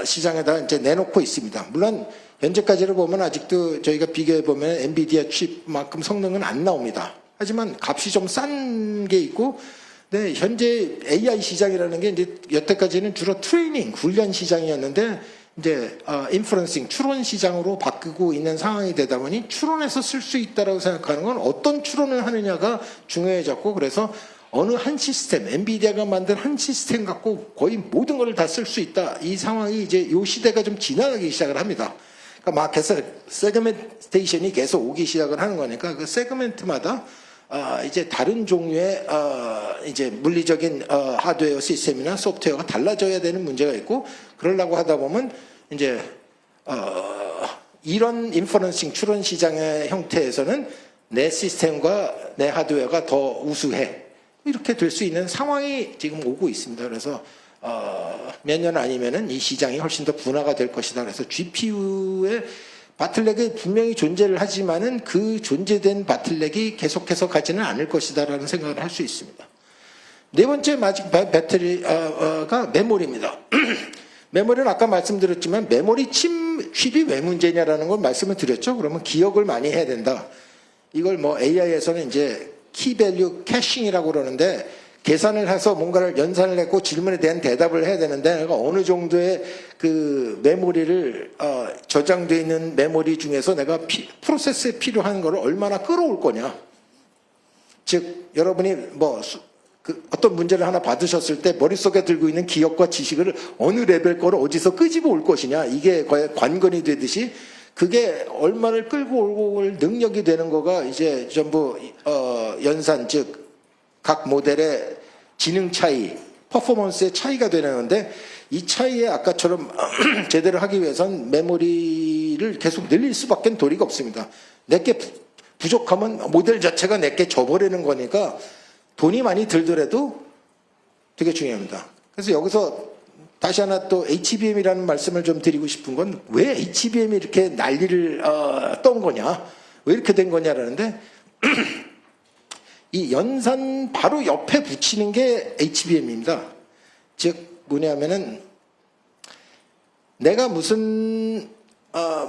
시장에다 이제 내놓고 있습니다. 물론 현재까지를 보면 아직도 저희가 비교해 보면 엔비디아 칩만큼 성능은 안 나옵니다. 하지만 값이 좀 싼 게 있고, 네, 현재 AI 시장이라는 게 이제 여태까지는 주로 트레이닝, 훈련 시장이었는데, 이제, 인프런싱, 추론 시장으로 바뀌고 있는 상황이 되다 보니 추론해서 쓸 수 있다라고 생각하는 건 어떤 추론을 하느냐가 중요해졌고, 그래서 어느 한 시스템, 엔비디아가 만든 한 시스템 갖고 거의 모든 걸 다 쓸 수 있다. 이 상황이 이제 요 시대가 좀 지나가기 시작을 합니다. 그러니까 마켓에서 세그멘테이션이 계속 오기 시작을 하는 거니까 그 세그멘트마다 이제 다른 종류의 이제 물리적인 하드웨어 시스템이나 소프트웨어가 달라져야 되는 문제가 있고 그러려고 하다 보면 이제 이런 인퍼런싱 추론 시장의 형태에서는 내 시스템과 내 하드웨어가 더 우수해 이렇게 될 수 있는 상황이 지금 오고 있습니다. 그래서 몇 년 아니면은 이 시장이 훨씬 더 분화가 될 것이다. 그래서 GPU의 바틀렉이 분명히 존재를 하지만은 그 존재된 바틀렉이 계속해서 가지는 않을 것이다라는 생각을 할 수 있습니다. 네 번째 배터리가 메모리입니다. 메모리는 아까 말씀드렸지만 메모리 칩이 왜 문제냐라는 걸 말씀을 드렸죠. 그러면 기억을 많이 해야 된다. 이걸 뭐 AI에서는 이제 키밸류 캐싱이라고 그러는데 계산을 해서 뭔가를 연산을 했고 질문에 대한 대답을 해야 되는데 내가 어느 정도의 그 메모리를 저장되어 있는 메모리 중에서 내가 프로세스에 필요한 거를 얼마나 끌어올 거냐. 즉 여러분이 뭐 어떤 문제를 하나 받으셨을 때 머릿속에 들고 있는 기억과 지식을 어느 레벨 거를 어디서 끄집어 올 것이냐. 이게 거의 관건이 되듯이 그게 얼마를 끌고 올 능력이 되는 거가 이제 전부 연산, 즉 각 모델의 지능 차이, 퍼포먼스의 차이가 되는 건데, 이 차이에 아까처럼 제대로 하기 위해선 메모리를 계속 늘릴 수밖에 도리가 없습니다. 내게 부족하면 모델 자체가 내게 져버리는 거니까 돈이 많이 들더라도 되게 중요합니다. 그래서 여기서 다시 하나 또 HBM이라는 말씀을 좀 드리고 싶은 건, 왜 HBM이 이렇게 난리를 떤 거냐, 왜 이렇게 된 거냐라는데, 이 연산 바로 옆에 붙이는 게 HBM입니다. 즉 뭐냐면은, 내가 무슨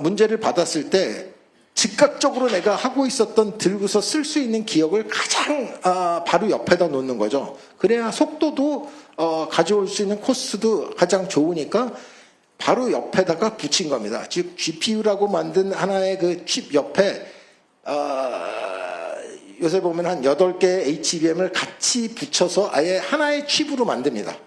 문제를 받았을 때 즉각적으로 내가 하고 있었던, 들고서 쓸 수 있는 기억을 가장 바로 옆에다 놓는 거죠. 그래야 속도도 가져올 수 있는 코스도 가장 좋으니까 바로 옆에다가 붙인 겁니다. 즉 GPU라고 만든 하나의 그 칩 옆에 요새 보면 한 8개 HBM을 같이 붙여서 아예 하나의 칩으로 만듭니다.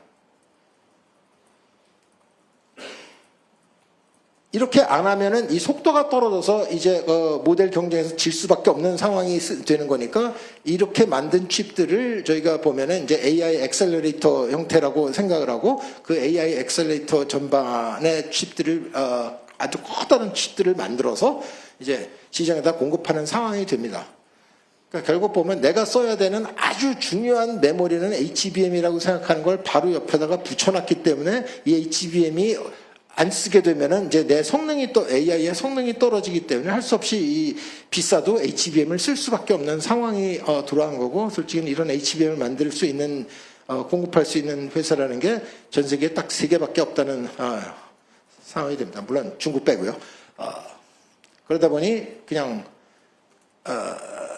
이렇게 안 하면은 이 속도가 떨어져서 이제 모델 경쟁에서 질 수밖에 없는 상황이 되는 거니까, 이렇게 만든 칩들을 저희가 보면은 이제 AI 엑셀러레이터 형태라고 생각을 하고, 그 AI 엑셀러레이터 전반의 칩들을 아주 커다란 칩들을 만들어서 이제 시장에다 공급하는 상황이 됩니다. 그러니까 결국 보면 내가 써야 되는 아주 중요한 메모리는 HBM이라고 생각하는 걸 바로 옆에다가 붙여놨기 때문에, 이 HBM이 안 쓰게 되면은 이제 내 성능이 또 AI의 성능이 떨어지기 때문에 할 수 없이 이 비싸도 HBM을 쓸 수밖에 없는 상황이 돌아온 거고, 솔직히 이런 HBM을 만들 수 있는 공급할 수 있는 회사라는 게 전 세계에 딱 3개밖에 없다는 상황이 됩니다. 물론 중국 빼고요. 그러다 보니 그냥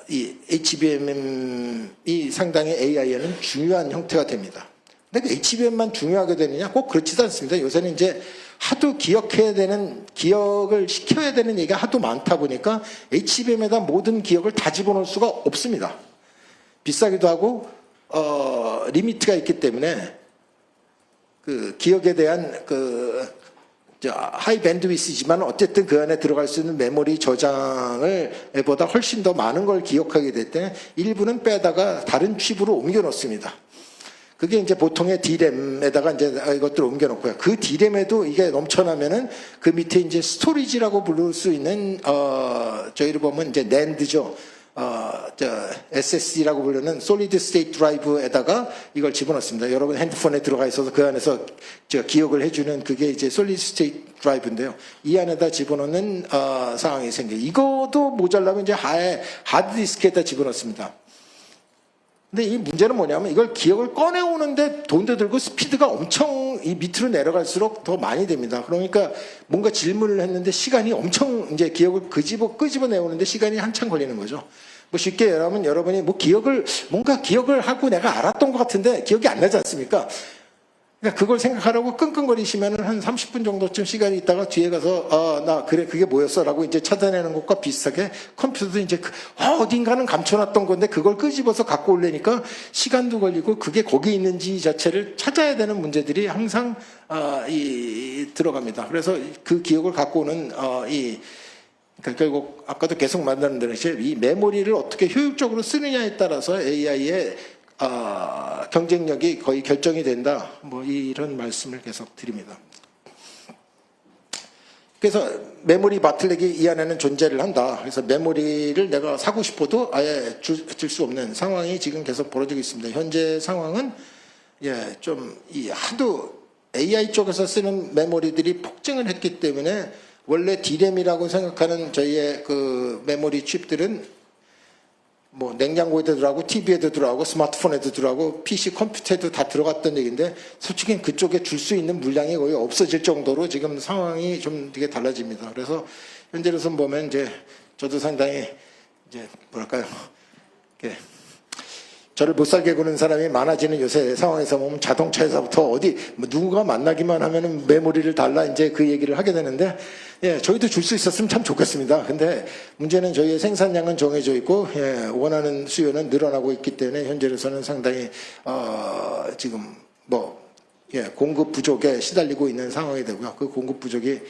이 HBM이 상당히 AI에는 중요한 형태가 됩니다. 근데 그 HBM만 중요하게 되느냐? 꼭 그렇지도 않습니다. 요새는 이제 하도 기억을 시켜야 되는 얘기가 하도 많다 보니까 HBM에다 모든 기억을 다 집어넣을 수가 없습니다. 비싸기도 하고, 리미트가 있기 때문에 그 기억에 대한 하이 밴드위스지만 어쨌든 그 안에 들어갈 수 있는 메모리 저장을 보다 훨씬 더 많은 걸 기억하게 될 때 일부는 빼다가 다른 칩으로 옮겨 놓습니다. 그게 이제 보통의 D램에다가 이제 이것들을 옮겨 놓고요. 그 D램에도 이게 넘쳐나면은 그 밑에 이제 스토리지라고 부를 수 있는 저희를 보면 이제 NAND죠. SSD라고 부르는 솔리드 스테이트 드라이브에다가 이걸 집어넣습니다. 여러분 핸드폰에 들어가 있어서 그 안에서 기억을 해주는 그게 이제 솔리드 스테이트 드라이브인데요. 이 안에다 집어넣는 상황이 생겨요. 이것도 모자라면 이제 하드디스크에다 집어넣습니다. 근데 이 문제는 뭐냐면, 이걸 기억을 꺼내오는데 돈도 들고 스피드가 엄청 이 밑으로 내려갈수록 더 많이 됩니다. 그러니까 뭔가 질문을 했는데 시간이 엄청, 이제 기억을 끄집어내오는데 시간이 한참 걸리는 거죠. 뭐 쉽게 얘기하면 여러분이 뭔가 기억을 하고 내가 알았던 것 같은데 기억이 안 나지 않습니까? 그러니까 그걸 생각하라고 끙끙거리시면 한 30분 정도쯤 시간이 있다가 뒤에 가서 그래 그게 뭐였어 라고 이제 찾아내는 것과 비슷하게 컴퓨터도 이제 어딘가는 감춰놨던 건데 그걸 끄집어서 갖고 오려니까 시간도 걸리고, 그게 거기 있는지 자체를 찾아야 되는 문제들이 항상 들어갑니다. 그래서 그 기억을 갖고 오는 그러니까 결국 아까도 계속 만나는 이 메모리를 어떻게 효율적으로 쓰느냐에 따라서 AI의 경쟁력이 거의 결정이 된다. 뭐 이런 말씀을 계속 드립니다. 그래서 메모리 바틀렉이 이 안에는 존재를 한다. 그래서 메모리를 내가 사고 싶어도 아예 줄 수 없는 상황이 지금 계속 벌어지고 있습니다. 현재 상황은 좀 하도 AI 쪽에서 쓰는 메모리들이 폭증을 했기 때문에, 원래 D램이라고 생각하는 저희의 그 메모리 칩들은 뭐 냉장고에도 들어가고 TV에도 들어가고 스마트폰에도 들어가고 PC 컴퓨터에도 다 들어갔던 얘기인데, 솔직히 그쪽에 줄 수 있는 물량이 거의 없어질 정도로 지금 상황이 좀 되게 달라집니다. 그래서 현재로서 보면 이제 저도 상당히 이제 뭐랄까요, 이렇게 저를 못 살게 구는 사람이 많아지는 요새 상황에서 보면 자동차에서부터 어디 누군가 만나기만 하면은 메모리를 달라 이제 그 얘기를 하게 되는데, 저희도 줄 수 있었으면 참 좋겠습니다. 근데 문제는 저희의 생산량은 정해져 있고 원하는 수요는 늘어나고 있기 때문에 현재로서는 상당히 지금 공급 부족에 시달리고 있는 상황이 되고요. 그 공급 부족이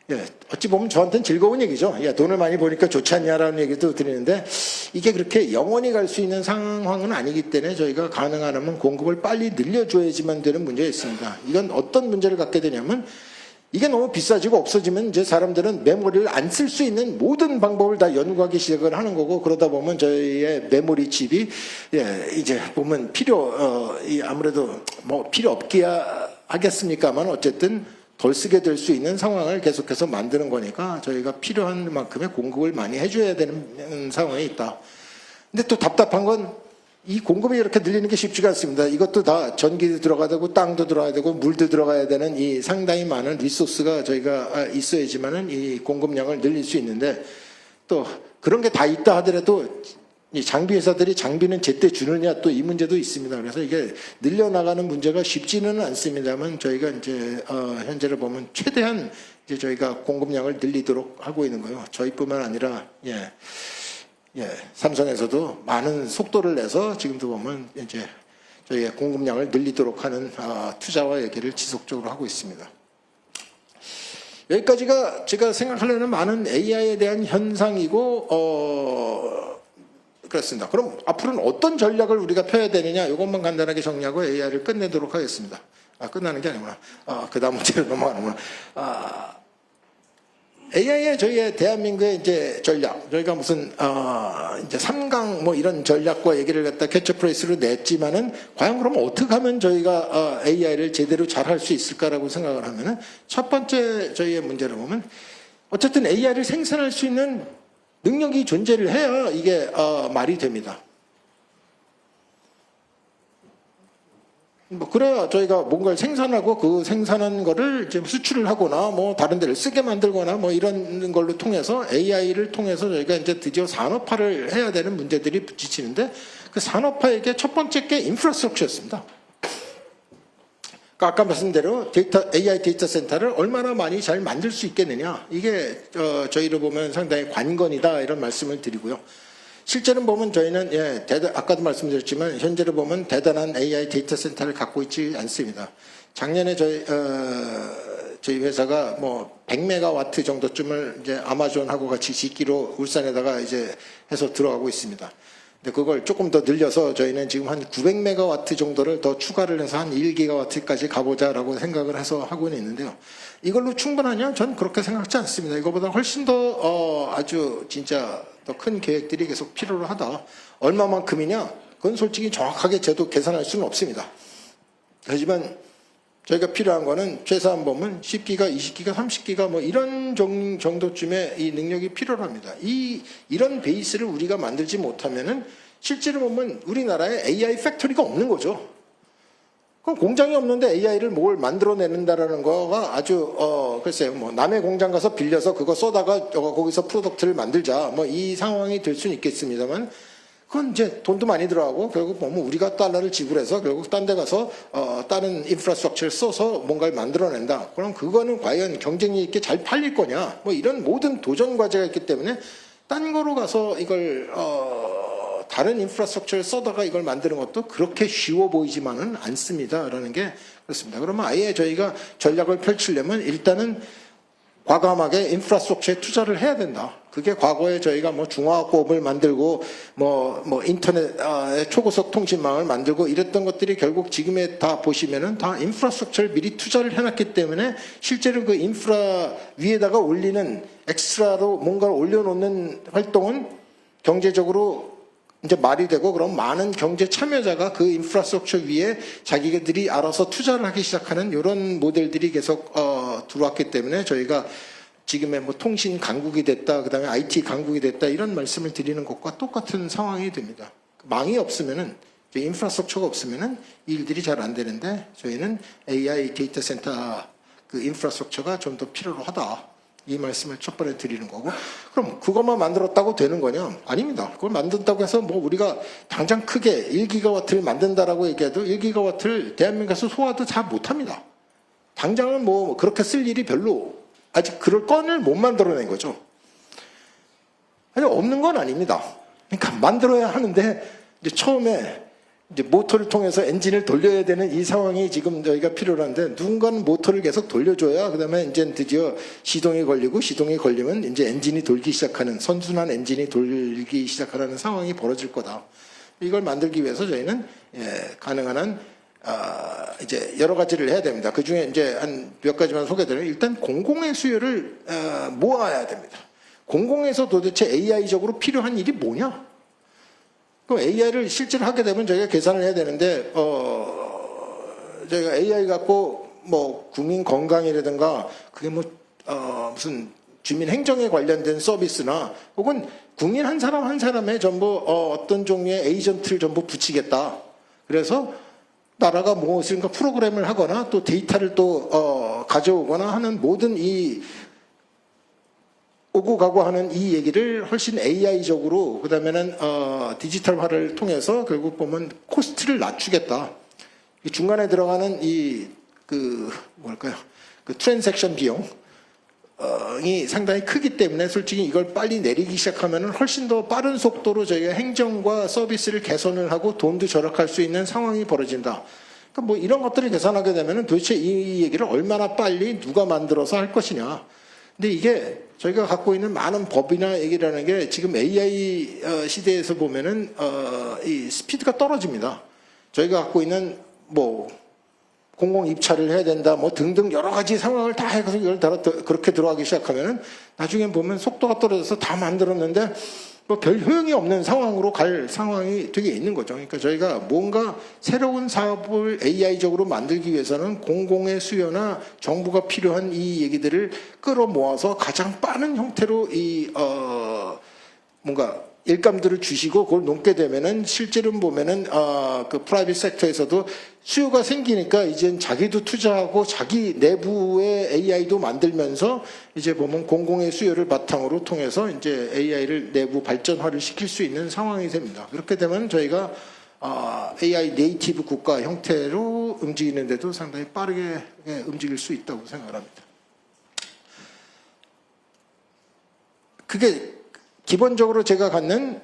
예, 어찌 보면 저한테는 즐거운 얘기죠. 야, 돈을 많이 버니까 좋지 않냐라는 얘기도 드리는데 이게 그렇게 영원히 갈 수 있는 상황은 아니기 때문에 저희가 가능하면 공급을 빨리 늘려줘야지만 되는 문제가 있습니다. 이건 어떤 문제를 갖게 되냐면 이게 너무 비싸지고 없어지면 이제 사람들은 메모리를 안 쓸 수 있는 모든 방법을 다 연구하기 시작을 하는 거고 그러다 보면 저희의 메모리 칩이 예, 이제 보면 아무래도 뭐 필요 없기야 하겠습니까만 어쨌든 덜 쓰게 될 수 있는 상황을 계속해서 만드는 거니까 저희가 필요한 만큼의 공급을 많이 해줘야 되는 상황이 있다. 근데 또 답답한 건 이 공급이 이렇게 늘리는 게 쉽지가 않습니다. 이것도 다 전기도 들어가야 되고 땅도 들어가야 되고 물도 들어가야 되는 이 상당히 많은 리소스가 저희가 있어야지만은 이 공급량을 늘릴 수 있는데 또 그런 게 다 있다 하더라도 이 장비 회사들이 장비는 제때 주느냐 또 이 문제도 있습니다. 그래서 이게 늘려나가는 문제가 쉽지는 않습니다만 저희가 이제 현재를 보면 최대한 이제 저희가 공급량을 늘리도록 하고 있는 거예요. 저희뿐만 아니라 삼성에서도 많은 속도를 내서 지금도 보면 이제 저희의 공급량을 늘리도록 하는 투자와 얘기를 지속적으로 하고 있습니다. 여기까지가 제가 생각하려는 많은 AI에 대한 현상이고 그렇습니다. 그럼 앞으로는 어떤 전략을 우리가 펴야 되느냐 이것만 간단하게 정리하고 AI를 끝내도록 하겠습니다. 끝나는 게 아니구나. 그 다음 문제로 넘어가는구나. AI의 저희의 대한민국의 이제 전략, 저희가 무슨 이제 3강 뭐 이런 전략과 얘기를 갖다 캐치프레이스로 냈지만은 과연 그럼 어떻게 하면 저희가 AI를 제대로 잘 할 수 있을까라고 생각을 하면은 첫 번째 저희의 문제를 보면 어쨌든 AI를 생산할 수 있는 능력이 존재를 해야 이게 말이 됩니다. 뭐 그래야 저희가 뭔가를 생산하고 그 생산한 거를 이제 수출을 하거나 뭐 다른 데를 쓰게 만들거나 뭐 이런 걸로 통해서 AI를 통해서 저희가 이제 드디어 산업화를 해야 되는 문제들이 부딪히는데 그 산업화에게 첫 번째 게 인프라스트럭처였습니다. 아까 말씀대로 AI 데이터 센터를 얼마나 많이 잘 만들 수 있겠느냐 이게 저희로 보면 상당히 관건이다 이런 말씀을 드리고요. 실제로 보면 저희는 아까도 말씀드렸지만 현재로 보면 대단한 AI 데이터 센터를 갖고 있지 않습니다. 작년에 저희 회사가 뭐 100메가와트 정도쯤을 이제 아마존하고 같이 짓기로 울산에다가 이제 해서 들어가고 있습니다. 근데 그걸 조금 더 늘려서 저희는 지금 한 900메가와트 정도를 더 추가를 해서 한 1기가와트까지 가보자라고 생각을 해서 하고는 있는데요. 이걸로 충분하냐? 전 그렇게 생각하지 않습니다. 이거보다 훨씬 더 아주 진짜 더 큰 계획들이 계속 필요로 하다. 얼마만큼이냐? 그건 솔직히 정확하게 저도 계산할 수는 없습니다. 하지만 저희가 필요한 거는 최소한 보면 10기가, 20기가, 30기가 뭐 이런 정도쯤의 이 능력이 필요합니다. 이런 베이스를 우리가 만들지 못하면은 실제로 보면 우리나라에 AI 팩토리가 없는 거죠. 그럼 공장이 없는데 AI를 뭘 만들어내는다라는 거가 아주 글쎄요 뭐 남의 공장 가서 빌려서 그거 쏘다가 거기서 프로덕트를 만들자 뭐 이 상황이 될 수는 있겠습니다만 그건 이제 돈도 많이 들어가고 결국 보면 우리가 달러를 지불해서 결국 딴 데 가서 다른 인프라스트럭처를 써서 뭔가를 만들어낸다. 그럼 그거는 과연 경쟁력 있게 잘 팔릴 거냐? 뭐 이런 모든 도전 과제가 있기 때문에 딴 거로 가서 이걸 다른 인프라스트럭처를 써다가 이걸 만드는 것도 그렇게 쉬워 보이지만은 않습니다라는 게 그렇습니다. 그러면 아예 저희가 전략을 펼치려면 일단은 과감하게 인프라스트럭처에 투자를 해야 된다. 그게 과거에 저희가 뭐 중화학고업을 만들고 뭐 인터넷 초고속 통신망을 만들고 이랬던 것들이 결국 지금에 다 보시면은 다 인프라스트럭처를 미리 투자를 해놨기 때문에 실제로 그 인프라 위에다가 올리는 엑스트라로 뭔가를 올려놓는 활동은 경제적으로 이제 말이 되고 그럼 많은 경제 참여자가 그 인프라스트럭처 위에 자기들이 알아서 투자를 하기 시작하는 이런 모델들이 계속 들어왔기 때문에 저희가 지금의 뭐 통신 강국이 됐다, 그 다음에 IT 강국이 됐다 이런 말씀을 드리는 것과 똑같은 상황이 됩니다. 망이 없으면은 인프라스트럭처가 없으면은 이 일들이 잘 안 되는데 저희는 AI 데이터 센터 그 인프라스트럭처가 좀 더 필요로 하다. 이 말씀을 첫 번에 드리는 거고 그럼 그것만 만들었다고 되는 거냐? 아닙니다. 그걸 만든다고 해서 뭐 우리가 당장 크게 1기가와트를 만든다라고 얘기해도 1기가와트를 대한민국에서 소화도 잘 못합니다. 당장은 뭐 그렇게 쓸 일이 별로 아직 그럴 건을 못 만들어낸 거죠. 아니 없는 건 아닙니다. 그러니까 만들어야 하는데 이제 처음에 이제 모터를 통해서 엔진을 돌려야 되는 이 상황이 지금 저희가 필요한데 누군가는 모터를 계속 돌려줘야 그다음에 이제 드디어 시동이 걸리고 시동이 걸리면 이제 엔진이 돌기 시작하는 선순환 엔진이 돌기 시작하는 상황이 벌어질 거다. 이걸 만들기 위해서 저희는 가능한 한 이제 여러 가지를 해야 됩니다. 그 중에 이제 한 몇 가지만 소개드리면 일단 공공의 수요를 모아야 됩니다. 공공에서 도대체 AI적으로 필요한 일이 뭐냐? 그럼 AI를 실제로 하게 되면 저희가 계산을 해야 되는데 저희가 AI 갖고 뭐 국민 건강이라든가 그게 뭐 무슨 주민 행정에 관련된 서비스나 혹은 국민 한 사람 한 사람의 전부 어떤 종류의 에이전트를 전부 붙이겠다. 그래서 나라가 무엇인가 프로그램을 하거나 또 데이터를 또 가져오거나 하는 모든 이 오고 가고 하는 이 얘기를 훨씬 AI적으로 그다음에는 디지털화를 통해서 결국 보면 코스트를 낮추겠다. 이 중간에 들어가는 그 트랜잭션 비용이 상당히 크기 때문에 솔직히 이걸 빨리 내리기 시작하면은 훨씬 더 빠른 속도로 저희가 행정과 서비스를 개선을 하고 돈도 절약할 수 있는 상황이 벌어진다. 그러니까 뭐 이런 것들을 계산하게 되면은 도대체 이 얘기를 얼마나 빨리 누가 만들어서 할 것이냐. 근데 이게 저희가 갖고 있는 많은 법이나 얘기라는 게 지금 AI 시대에서 보면은 이 스피드가 떨어집니다. 저희가 갖고 있는 뭐 공공 입찰을 해야 된다 뭐 등등 여러 가지 상황을 다 해서 이걸 그렇게 들어가기 시작하면은 나중에 보면 속도가 떨어져서 다 만들었는데 뭐 별 효용이 없는 상황으로 갈 상황이 되게 있는 거죠. 그러니까 저희가 뭔가 새로운 사업을 AI적으로 만들기 위해서는 공공의 수요나 정부가 필요한 이 얘기들을 끌어모아서 가장 빠른 형태로 뭔가 일감들을 주시고 그걸 놓게 되면은 실제로 보면은 그 프라이빗 섹터에서도 수요가 생기니까 이젠 자기도 투자하고 자기 내부의 AI도 만들면서 이제 보면 공공의 수요를 바탕으로 통해서 이제 AI를 내부 발전화를 시킬 수 있는 상황이 됩니다. 그렇게 되면 저희가 AI 네이티브 국가 형태로 움직이는데도 상당히 빠르게 움직일 수 있다고 생각합니다. 그게 기본적으로 제가 갖는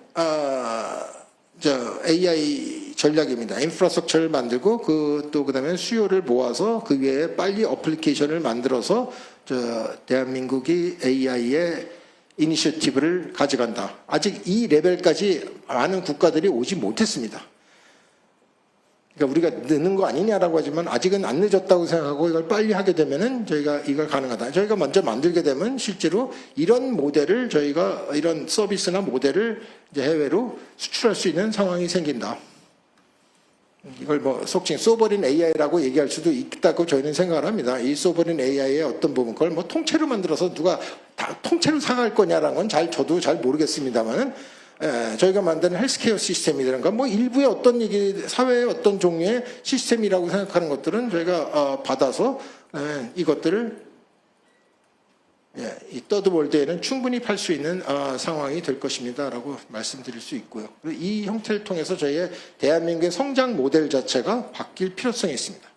AI 전략입니다. 인프라스트럭처를 만들고 또 그다음에 수요를 모아서 그 위에 빨리 어플리케이션을 만들어서 대한민국이 AI의 이니셔티브를 가져간다. 아직 이 레벨까지 많은 국가들이 오지 못했습니다. 그러니까 우리가 늦는 거 아니냐라고 하지만 아직은 안 늦었다고 생각하고 이걸 빨리 하게 되면은 저희가 이걸 가능하다. 저희가 먼저 만들게 되면 실제로 이런 모델을 저희가 이런 서비스나 모델을 이제 해외로 수출할 수 있는 상황이 생긴다. 이걸 뭐 속칭 소버린 AI라고 얘기할 수도 있다고 저희는 생각을 합니다. 이 소버린 AI의 어떤 부분 그걸 뭐 통째로 만들어서 누가 다 통째로 사갈 거냐라는 건 저도 잘 모르겠습니다만은 저희가 만드는 헬스케어 시스템이라든가 뭐 일부의 어떤 얘기 사회의 어떤 종류의 시스템이라고 생각하는 것들은 저희가 받아서 이것들을 이 서드월드에는 충분히 팔 수 있는 상황이 될 것입니다라고 말씀드릴 수 있고요. 이 형태를 통해서 저희의 대한민국의 성장 모델 자체가 바뀔 필요성이 있습니다.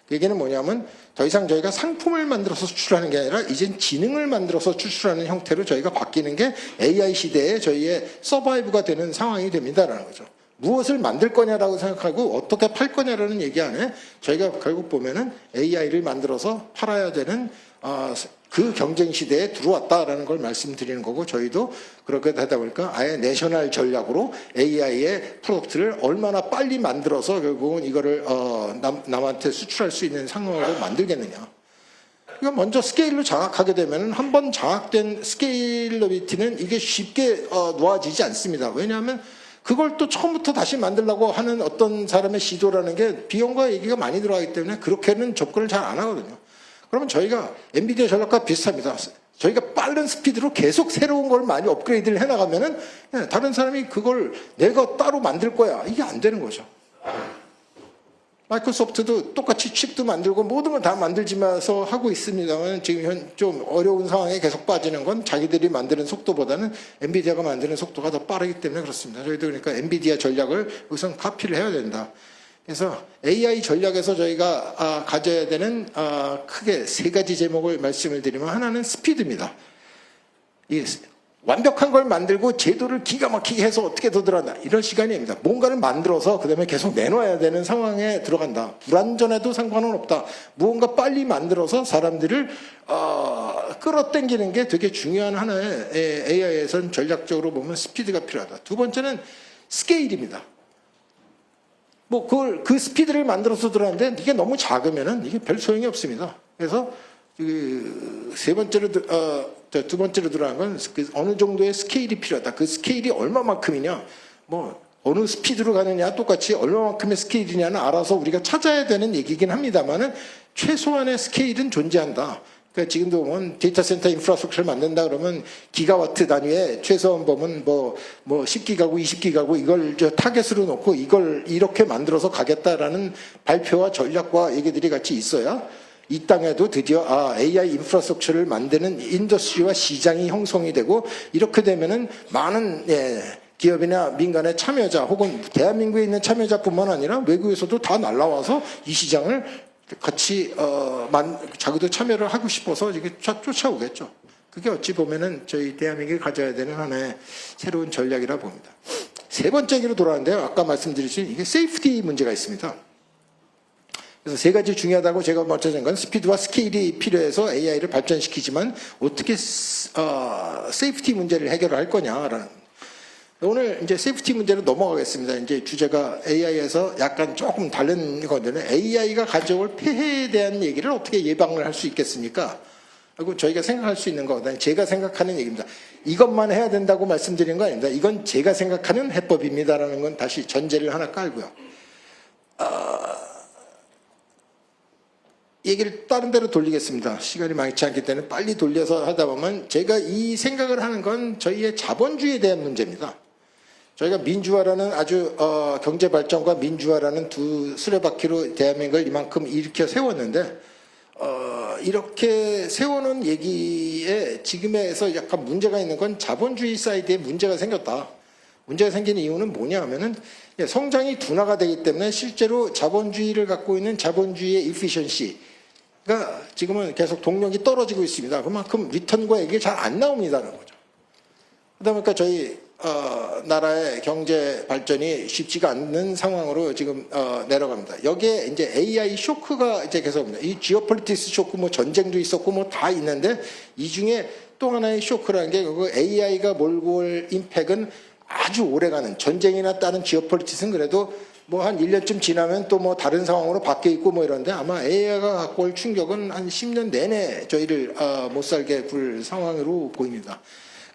그 얘기는 뭐냐면 더 이상 저희가 상품을 만들어서 수출하는 게 아니라 이젠 지능을 만들어서 추출하는 형태로 저희가 바뀌는 게 AI 시대에 저희의 서바이브가 되는 상황이 됩니다라는 거죠. 무엇을 만들 거냐라고 생각하고 어떻게 팔 거냐라는 얘기 안에 저희가 결국 보면은 AI를 만들어서 팔아야 되는 그 경쟁 시대에 들어왔다라는 걸 말씀드리는 거고 저희도 그렇게 되다 보니까 아예 내셔널 전략으로 AI의 프로덕트를 얼마나 빨리 만들어서 결국은 이거를 남한테 수출할 수 있는 상황으로 만들겠느냐. 이거 먼저 스케일로 장악하게 되면 한 번 장악된 스케일러비티는 이게 쉽게 놓아지지 않습니다. 왜냐하면 그걸 또 처음부터 다시 만들려고 하는 어떤 사람의 시도라는 게 비용과 얘기가 많이 들어가기 때문에 그렇게는 접근을 잘 안 하거든요. 그러면 저희가 엔비디아 전략과 비슷합니다. 저희가 빠른 스피드로 계속 새로운 걸 많이 업그레이드를 해나가면은 다른 사람이 그걸 내가 따로 만들 거야. 이게 안 되는 거죠. 마이크로소프트도 똑같이 칩도 만들고 모든 걸 다 만들지면서 하고 있습니다만 지금 좀 어려운 상황에 계속 빠지는 건 자기들이 만드는 속도보다는 엔비디아가 만드는 속도가 더 빠르기 때문에 그렇습니다. 저희도 그러니까 엔비디아 전략을 우선 카피를 해야 된다. 그래서 AI 전략에서 저희가 가져야 되는 크게 세 가지 제목을 말씀을 드리면 하나는 스피드입니다. 이 완벽한 걸 만들고 제도를 기가 막히게 해서 어떻게 더 들어간다. 이런 시간이 아닙니다. 뭔가를 만들어서 그다음에 계속 내놔야 되는 상황에 들어간다. 불완전해도 상관은 없다. 무언가 빨리 만들어서 사람들을 끌어당기는 게 되게 중요한 하나의 AI에선 전략적으로 보면 스피드가 필요하다. 두 번째는 스케일입니다. 뭐 그 스피드를 만들어서 들어가는데 이게 너무 작으면은 이게 별 소용이 없습니다. 그래서 두 번째로 들어간 건 어느 정도의 스케일이 필요하다. 그 스케일이 얼마만큼이냐, 뭐 어느 스피드로 가느냐 똑같이 얼마만큼의 스케일이냐는 알아서 우리가 찾아야 되는 얘기긴 합니다만은 최소한의 스케일은 존재한다. 그러니까 지금도 보면 데이터 센터 인프라스트럭처를 만든다 그러면 기가와트 단위에 최소한 보면 뭐 10기가고 20기가고 이걸 타겟으로 놓고 이걸 이렇게 만들어서 가겠다라는 발표와 전략과 얘기들이 같이 있어야 이 땅에도 드디어 AI 인프라스트럭처를 만드는 인더스트리와 시장이 형성이 되고 이렇게 되면은 많은 기업이나 민간의 참여자 혹은 대한민국에 있는 참여자뿐만 아니라 외국에서도 다 날라와서 이 시장을 같이 자기도 참여를 하고 싶어서 이게 쫓아오겠죠. 그게 어찌 보면은 저희 대한민국이 가져야 되는 하나의 새로운 전략이라 봅니다. 세 번째 얘기로 돌아왔는데요. 아까 말씀드렸듯이 이게 세이프티 문제가 있습니다. 그래서 세 가지 중요하다고 제가 먼저 전한 건 스피드와 스케일이 필요해서 AI를 발전시키지만 어떻게 세이프티 문제를 해결할 거냐라는. 오늘 이제 세이프티 문제로 넘어가겠습니다. 이제 주제가 AI에서 약간 조금 다른 건데는 AI가 가져올 폐해에 대한 얘기를 어떻게 예방을 할 수 있겠습니까? 그리고 저희가 생각할 수 있는 거거든요. 제가 생각하는 얘기입니다. 이것만 해야 된다고 말씀드리는 거 아닙니다. 이건 제가 생각하는 해법입니다라는 건 다시 전제를 하나 깔고요. 얘기를 다른 데로 돌리겠습니다. 시간이 많지 않기 때문에 빨리 돌려서 하다 보면 제가 이 생각을 하는 건 저희의 자본주의에 대한 문제입니다. 저희가 민주화라는 아주 경제 발전과 민주화라는 두 수레바퀴로 대한민국을 이만큼 일으켜 세웠는데 이렇게 세워놓은 얘기에 지금에서 약간 문제가 있는 건 자본주의 사이드에 문제가 생겼다. 문제가 생기는 이유는 뭐냐 하면은 성장이 둔화가 되기 때문에 실제로 자본주의를 갖고 있는 자본주의의 efficiency가 지금은 계속 동력이 떨어지고 있습니다. 그만큼 리턴과 얘기 잘 안 나옵니다는 거죠. 그러다 보니까 저희 나라의 경제 발전이 쉽지가 않는 상황으로 지금 내려갑니다. 여기에 이제 AI 쇼크가 이제 계속입니다. 이 지오폴리틱스 쇼크 뭐 전쟁도 있었고 뭐 다 있는데 이 중에 또 하나의 쇼크라는 게 그 AI가 몰고 올 임팩은 아주 오래가는 전쟁이나 다른 지오폴리틱스는 그래도 뭐 한 1년쯤 지나면 또 뭐 다른 상황으로 바뀌어 있고 뭐 이런데 아마 AI가 갖고 올 충격은 한 10년 내내 저희를 못 살게 굴 상황으로 보입니다.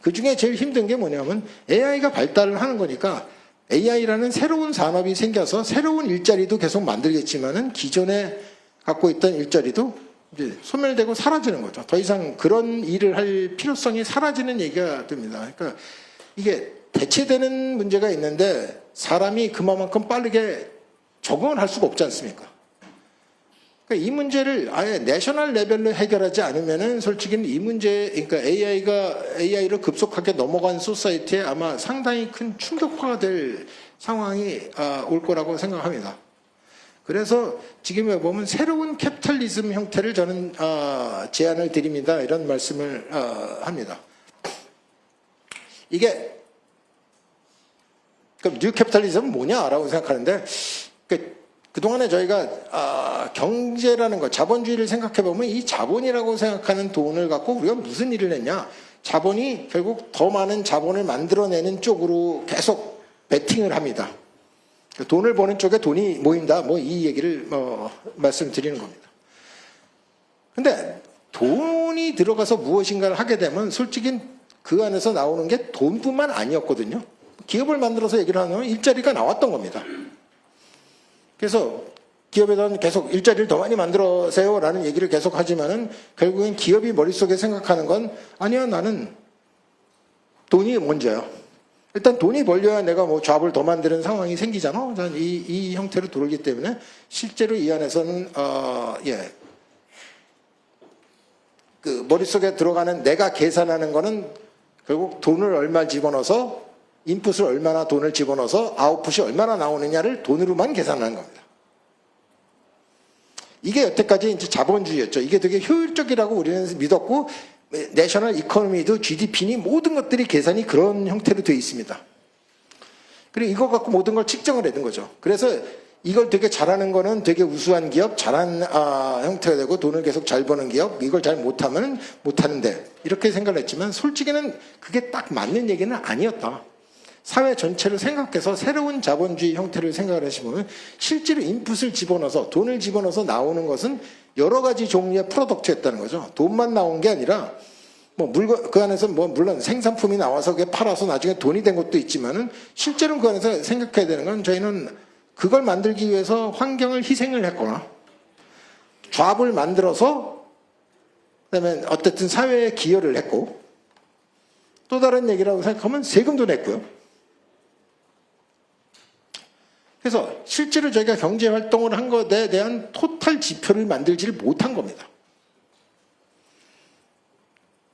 그 중에 제일 힘든 게 뭐냐면 AI가 발달을 하는 거니까 AI라는 새로운 산업이 생겨서 새로운 일자리도 계속 만들겠지만은 기존에 갖고 있던 일자리도 이제 소멸되고 사라지는 거죠. 더 이상 그런 일을 할 필요성이 사라지는 얘기가 됩니다. 그러니까 이게 대체되는 문제가 있는데 사람이 그만큼 빠르게 적응을 할 수가 없지 않습니까? 그러니까 이 문제를 아예 내셔널 레벨로 해결하지 않으면은 솔직히 이 문제, 그러니까 AI를 급속하게 넘어간 소사이티에 아마 상당히 큰 충격화가 될 상황이 올 거라고 생각합니다. 그래서 지금 보면 새로운 캐피탈리즘 형태를 저는 제안을 드립니다. 이런 말씀을 합니다. 이게 그럼 뉴 캐피탈리즘은 뭐냐라고 생각하는데 그동안에 저희가 경제라는 것, 자본주의를 생각해 보면 이 자본이라고 생각하는 돈을 갖고 우리가 무슨 일을 했냐? 자본이 결국 더 많은 자본을 만들어내는 쪽으로 계속 베팅을 합니다. 돈을 버는 쪽에 돈이 모인다. 뭐 이 얘기를 말씀드리는 겁니다. 근데 돈이 들어가서 무엇인가를 하게 되면 솔직히 그 안에서 나오는 게 돈뿐만 아니었거든요. 기업을 만들어서 얘기를 하면 일자리가 나왔던 겁니다. 그래서 기업에서는 계속 일자리를 더 많이 만들어세요 라는 얘기를 계속 하지만은 결국엔 기업이 머릿속에 생각하는 건 아니야, 나는 돈이 먼저야. 일단 돈이 벌려야 내가 뭐 잡을 더 만드는 상황이 생기잖아. 이 형태로 돌기 때문에 실제로 이 안에서는 그 머릿속에 들어가는 내가 계산하는 거는 결국 돈을 얼마 집어넣어서 인풋을 얼마나 돈을 집어넣어서 아웃풋이 얼마나 나오느냐를 돈으로만 계산하는 겁니다. 이게 여태까지 이제 자본주의였죠. 이게 되게 효율적이라고 우리는 믿었고 내셔널 이코노미도 GDP니 모든 것들이 계산이 그런 형태로 되어 있습니다. 그리고 이거 갖고 모든 걸 측정을 해둔 거죠. 그래서 이걸 되게 잘하는 거는 되게 우수한 기업, 잘한 형태가 되고 돈을 계속 잘 버는 기업, 이걸 잘 못하면 못하는데 이렇게 생각을 했지만 솔직히는 그게 딱 맞는 얘기는 아니었다. 사회 전체를 생각해서 새로운 자본주의 형태를 생각을 하시면 실제로 인풋을 집어넣어서 돈을 집어넣어서 나오는 것은 여러 가지 종류의 프로덕트였다는 거죠. 돈만 나온 게 아니라 뭐 물건 그 안에서 뭐 물론 생산품이 나와서 그게 팔아서 나중에 돈이 된 것도 있지만은 실제로는 그 안에서 생각해야 되는 건 저희는 그걸 만들기 위해서 환경을 희생을 했거나 잡을 만들어서 그다음에 어쨌든 사회에 기여를 했고 또 다른 얘기라고 생각하면 세금도 냈고요. 그래서 실제로 저희가 경제 활동을 한 것에 대한 토탈 지표를 만들지를 못한 겁니다.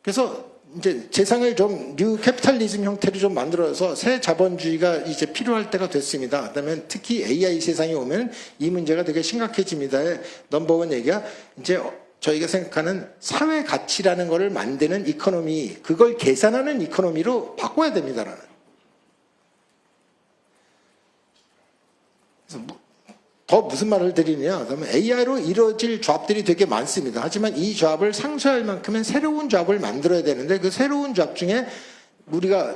그래서 이제 세상을 좀 뉴 캐피탈리즘 형태로 좀 만들어서 새 자본주의가 이제 필요할 때가 됐습니다. 그다음에 특히 AI 세상이 오면 이 문제가 되게 심각해집니다의 넘버원 얘기가 이제 저희가 생각하는 사회 가치라는 것을 만드는 이코노미, 그걸 계산하는 이코노미로 바꿔야 됩니다라는. 그래서 더 무슨 말을 드리냐? 그러면 AI로 이루어질 잡들이 되게 많습니다. 하지만 이 잡을 상쇄할 만큼은 새로운 잡을 만들어야 되는데 그 새로운 잡 중에 우리가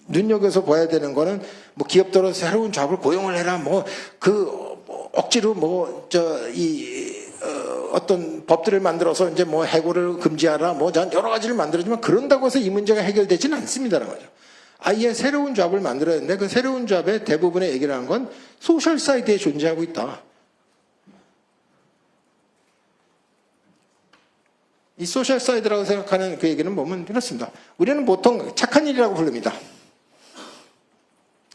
눈여겨서 봐야 되는 거는 뭐 기업들로 새로운 잡을 고용을 해라 억지로 어떤 법들을 만들어서 이제 뭐 해고를 금지하라 여러 가지를 만들어주면 그런다고 해서 이 문제가 해결되지는 않습니다라는 거죠. 아예 새로운 잡을 만들어야 되는데 그 새로운 잡의 대부분의 얘기를 하는 건 소셜 사이드에 존재하고 있다. 이 소셜 사이드라고 생각하는 그 얘기는 보면 이렇습니다. 우리는 보통 착한 일이라고 부릅니다.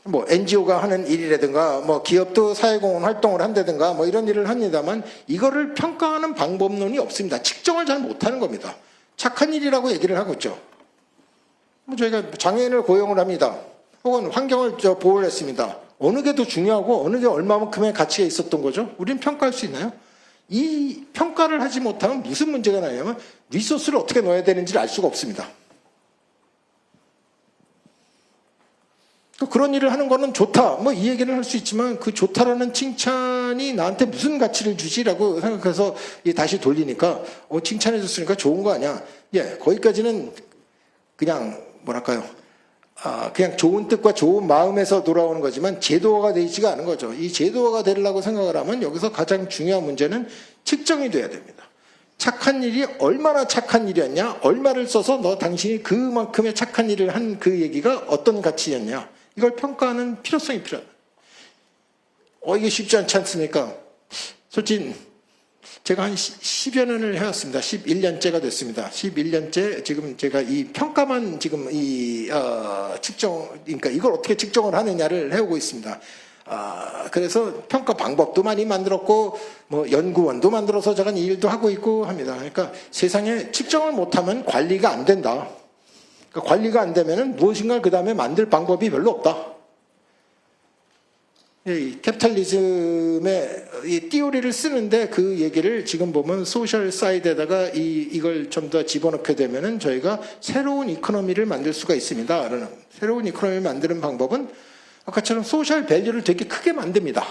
뭐 NGO가 하는 일이라든가 뭐 기업도 사회공헌 활동을 한다든가 뭐 이런 일을 합니다만 이거를 평가하는 방법론이 없습니다. 측정을 잘 못하는 겁니다. 착한 일이라고 얘기를 하고 있죠. 저희가 장애인을 고용을 합니다. 혹은 환경을 보호를 했습니다. 어느 게 더 중요하고 어느 게 얼마만큼의 가치가 있었던 거죠? 우리는 평가할 수 있나요? 이 평가를 하지 못하면 무슨 문제가 나냐면 리소스를 어떻게 넣어야 되는지를 알 수가 없습니다. 그런 일을 하는 거는 좋다. 이 얘기를 할 수 있지만 그 좋다라는 칭찬이 나한테 무슨 가치를 주지라고 생각해서 다시 돌리니까 칭찬해 줬으니까 좋은 거 아니야. 거기까지는 그냥 뭐랄까요? 그냥 좋은 뜻과 좋은 마음에서 돌아오는 거지만 제도화가 되어 있지가 않은 거죠. 이 제도화가 되려고 생각을 하면 여기서 가장 중요한 문제는 측정이 돼야 됩니다. 착한 일이 얼마나 착한 일이었냐? 얼마를 써서 당신이 그만큼의 착한 일을 한 그 얘기가 어떤 가치였냐? 이걸 평가하는 필요성이 필요하다. 이게 쉽지 않지 않습니까? 솔직히 제가 한 10여 년을 해왔습니다. 11년째가 됐습니다. 11년째 지금 제가 이 평가만 지금 그러니까 이걸 어떻게 측정을 하느냐를 해오고 있습니다. 그래서 평가 방법도 많이 만들었고 연구원도 만들어서 제가 이 일도 하고 있고 합니다. 그러니까 세상에 측정을 못하면 관리가 안 된다. 그러니까 관리가 안 되면은 무엇인가 그 다음에 만들 방법이 별로 없다. 이 캐피탈리즘의 이 띠오리를 쓰는데 그 얘기를 지금 보면 소셜 사이드에다가 이걸 좀 더 집어넣게 되면은 저희가 새로운 이코노미를 만들 수가 있습니다. 새로운 이코노미를 만드는 방법은 아까처럼 소셜 밸류를 되게 크게 만듭니다.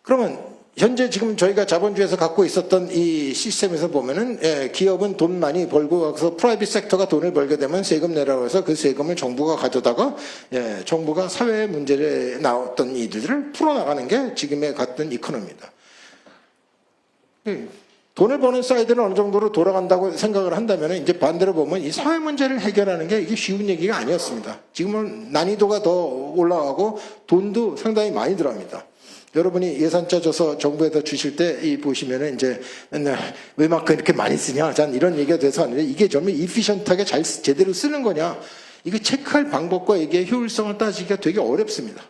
그러면 현재 지금 저희가 자본주의에서 갖고 있었던 이 시스템에서 보면은 기업은 돈 많이 벌고 가서 프라이빗 섹터가 돈을 벌게 되면 세금 내라고 해서 그 세금을 정부가 가져다가 정부가 사회 문제에 나왔던 이들을 풀어나가는 게 지금의 같은 이코노미입니다. 돈을 버는 사이드는 어느 정도로 돌아간다고 생각을 한다면 이제 반대로 보면 이 사회 문제를 해결하는 게 이게 쉬운 얘기가 아니었습니다. 지금은 난이도가 더 올라가고 돈도 상당히 많이 들어갑니다. 여러분이 예산 짜줘서 정부에다 주실 때 보시면은 이제 맨날 왜만큼 이렇게 많이 쓰냐, 전 이런 얘기가 돼서 하는데 이게 정말 이피션트하게 제대로 쓰는 거냐, 이게 체크할 방법과 이게 효율성을 따지기가 되게 어렵습니다.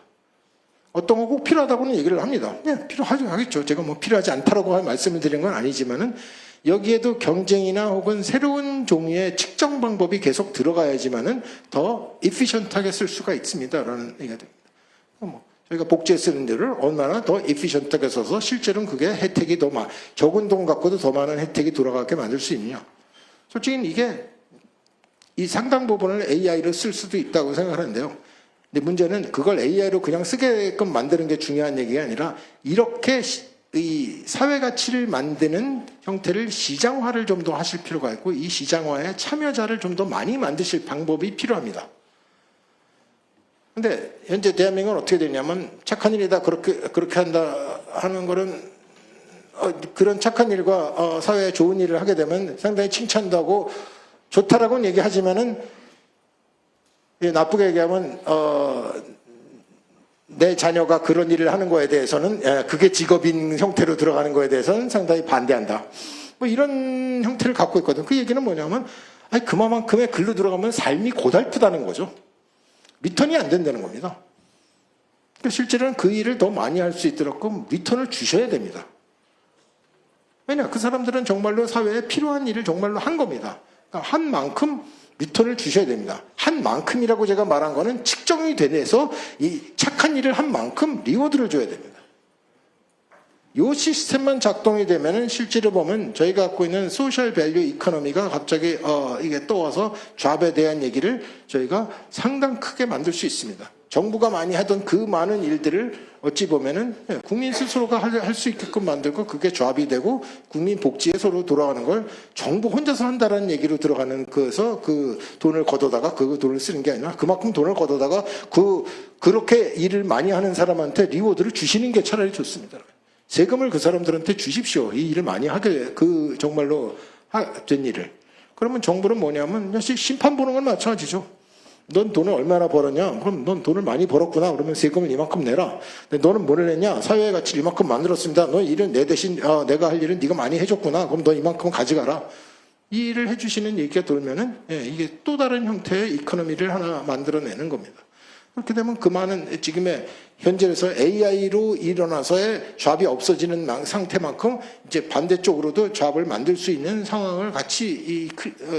어떤 거 꼭 필요하다고는 얘기를 합니다. 필요하겠죠. 제가 필요하지 않다라고 말씀을 드린 건 아니지만은 여기에도 경쟁이나 혹은 새로운 종류의 측정 방법이 계속 들어가야지만은 더 이피션트하게 쓸 수가 있습니다라는 얘기가 됩니다. 저희가 복지에 쓰는 데를 얼마나 더 에피션트하게 써서 실제로는 그게 혜택이 적은 돈 갖고도 더 많은 혜택이 돌아가게 만들 수 있느냐. 솔직히 이게 이 상당 부분을 AI로 쓸 수도 있다고 생각하는데요. 근데 문제는 그걸 AI로 그냥 쓰게끔 만드는 게 중요한 얘기가 아니라 이렇게 이 사회 가치를 만드는 형태를 시장화를 좀 더 하실 필요가 있고 이 시장화에 참여자를 좀 더 많이 만드실 방법이 필요합니다. 근데 현재 대한민국은 어떻게 되냐면 착한 일이다 그렇게 한다 하는 거는 그런 착한 일과 사회에 좋은 일을 하게 되면 상당히 칭찬도 하고 좋다라고는 얘기하지만은 나쁘게 얘기하면 내 자녀가 그런 일을 하는 거에 대해서는 그게 직업인 형태로 들어가는 거에 대해서는 상당히 반대한다. 뭐 이런 형태를 갖고 있거든. 그 얘기는 뭐냐면 아니 그만큼의 글로 들어가면 삶이 고달프다는 거죠. 리턴이 안 된다는 겁니다. 그러니까 실제로는 그 일을 더 많이 할 수 있도록 리턴을 주셔야 됩니다. 왜냐? 그 사람들은 정말로 사회에 필요한 일을 정말로 한 겁니다. 그러니까 한 만큼 리턴을 주셔야 됩니다. 한 만큼이라고 제가 말한 거는 측정이 돼서 이 착한 일을 한 만큼 리워드를 줘야 됩니다. 이 시스템만 작동이 되면은 실제로 보면 저희가 갖고 있는 소셜 밸류 이코노미가 갑자기 이게 떠와서 잡에 대한 얘기를 저희가 상당 크게 만들 수 있습니다. 정부가 많이 하던 그 많은 일들을 어찌 보면은 국민 스스로가 할 수 있게끔 만들고 그게 잡이 되고 국민 복지에 서로 돌아가는 걸 정부 혼자서 한다라는 얘기로 들어가는 거에서 그 돈을 걷어다가 그 돈을 쓰는 게 아니라 그만큼 돈을 걷어다가 그렇게 일을 많이 하는 사람한테 리워드를 주시는 게 차라리 좋습니다. 세금을 그 사람들한테 주십시오. 이 일을 많이 하게 그 정말로 된 일을. 그러면 정부는 뭐냐면 심판 보는 건 마찬가지죠. 넌 돈을 얼마나 벌었냐? 그럼 넌 돈을 많이 벌었구나. 그러면 세금을 이만큼 내라. 근데 너는 뭐를 냈냐? 사회의 가치를 이만큼 만들었습니다. 너 일은 내 대신 내가 할 일은 네가 많이 해줬구나. 그럼 너 이만큼 가져가라. 이 일을 해주시는 얘기가 돌면은 이게 또 다른 형태의 이코노미를 하나 만들어내는 겁니다. 그렇게 되면 그 많은 지금의 현재에서 AI로 일어나서의 잡이 없어지는 상태만큼 이제 반대쪽으로도 잡을 만들 수 있는 상황을 같이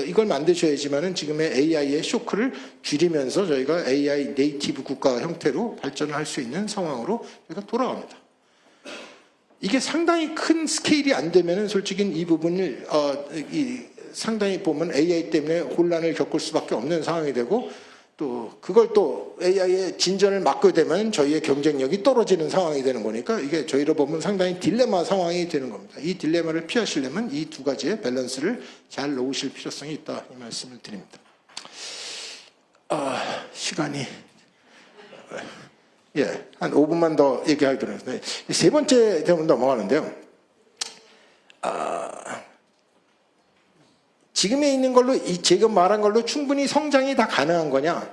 이걸 만드셔야지만은 지금의 AI의 쇼크를 줄이면서 저희가 AI 네이티브 국가 형태로 발전을 할 수 있는 상황으로 저희가 돌아갑니다. 이게 상당히 큰 스케일이 안 되면은 솔직히 이 부분을 상당히 보면 AI 때문에 혼란을 겪을 수밖에 없는 상황이 되고 또 그걸 또 AI의 진전을 막게 되면 저희의 경쟁력이 떨어지는 상황이 되는 거니까 이게 저희로 보면 상당히 딜레마 상황이 되는 겁니다. 이 딜레마를 피하시려면 이 두 가지의 밸런스를 잘 놓으실 필요성이 있다 이 말씀을 드립니다. 시간이 한 5분만 더 얘기하도록 하겠습니다. 세 번째 대목 넘어가는데요. 지금에 있는 걸로 지금 말한 걸로 충분히 성장이 다 가능한 거냐?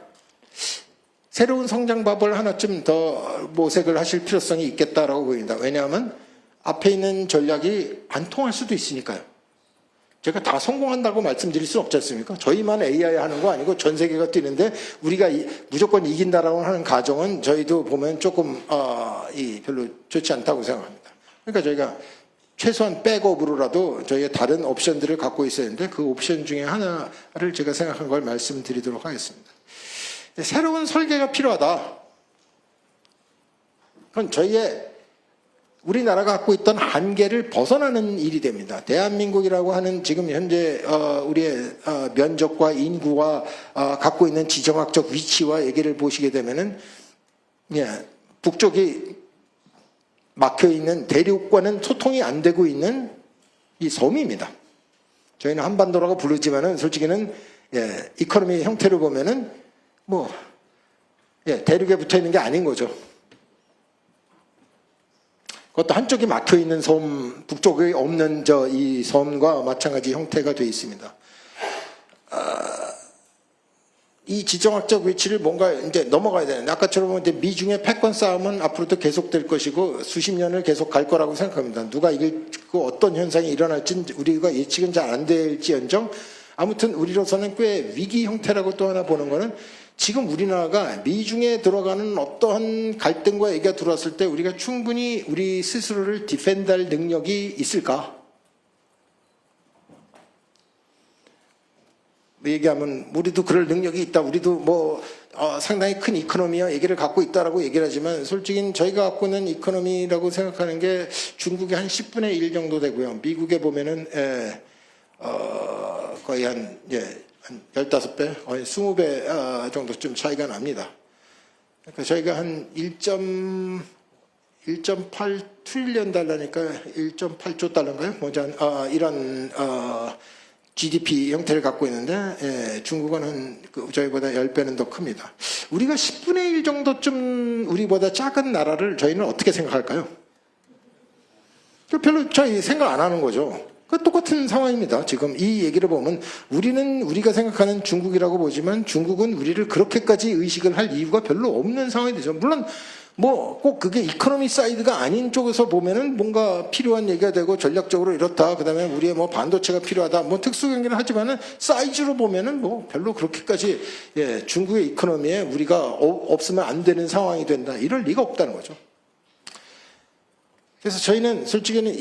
새로운 성장법을 하나쯤 더 모색을 하실 필요성이 있겠다라고 보입니다. 왜냐하면 앞에 있는 전략이 안 통할 수도 있으니까요. 제가 다 성공한다고 말씀드릴 수는 없지 않습니까? 저희만 AI 하는 거 아니고 전 세계가 뛰는데 우리가 무조건 이긴다라고 하는 가정은 저희도 보면 조금 별로 좋지 않다고 생각합니다. 그러니까 저희가 최소한 백업으로라도 저희가 다른 옵션들을 갖고 있어야 하는데 그 옵션 중에 하나를 제가 생각한 걸 말씀드리도록 하겠습니다. 새로운 설계가 필요하다. 그건 저희의 우리나라가 갖고 있던 한계를 벗어나는 일이 됩니다. 대한민국이라고 하는 지금 현재 우리의 면적과 인구와 갖고 있는 지정학적 위치와 얘기를 보시게 되면은 북쪽이 막혀있는 대륙과는 소통이 안 되고 있는 이 섬입니다. 저희는 한반도라고 부르지만은 솔직히는 이코노미 형태로 보면은 대륙에 붙어 있는 게 아닌 거죠. 그것도 한쪽이 막혀있는 섬, 북쪽에 없는 이 섬과 마찬가지 형태가 되어 있습니다. 이 지정학적 위치를 뭔가 이제 넘어가야 되는데 아까처럼 이제 미중의 패권 싸움은 앞으로도 계속될 것이고 수십 년을 계속 갈 거라고 생각합니다. 누가 이길고 어떤 현상이 일어날지 우리가 예측은 잘 안 될지언정 아무튼 우리로서는 꽤 위기 형태라고 또 하나 보는 거는 지금 우리나라가 미중에 들어가는 어떠한 갈등과 얘기가 들어왔을 때 우리가 충분히 우리 스스로를 디펜드할 능력이 있을까? 얘기하면 우리도 그럴 능력이 있다. 우리도 상당히 큰 이코노미와 얘기를 갖고 있다라고 얘기를 하지만 솔직히 저희가 갖고 있는 이코노미라고 생각하는 게 중국의 한 10분의 1 정도 되고요. 미국에 보면은 거의 한 15배, 거의 20배 정도쯤 차이가 납니다. 그러니까 저희가 한 1.8 트릴리언 달러니까 1.8조 달러인가요? 이런 GDP 형태를 갖고 있는데 중국은 한 저희보다 10배는 더 큽니다. 우리가 10분의 1 정도쯤 우리보다 작은 나라를 저희는 어떻게 생각할까요? 별로 저희 생각 안 하는 거죠. 똑같은 상황입니다. 지금 이 얘기를 보면 우리는 우리가 생각하는 중국이라고 보지만 중국은 우리를 그렇게까지 의식을 할 이유가 별로 없는 상황이 되죠. 물론 뭐 꼭 그게 이코노미 사이드가 아닌 쪽에서 보면은 뭔가 필요한 얘기가 되고 전략적으로 이렇다. 그다음에 우리의 뭐 반도체가 필요하다. 뭐 특수 경기를 하지만은 사이즈로 보면은 뭐 별로 그렇게까지 중국의 이코노미에 우리가 없으면 안 되는 상황이 된다. 이럴 리가 없다는 거죠. 그래서 저희는 솔직히는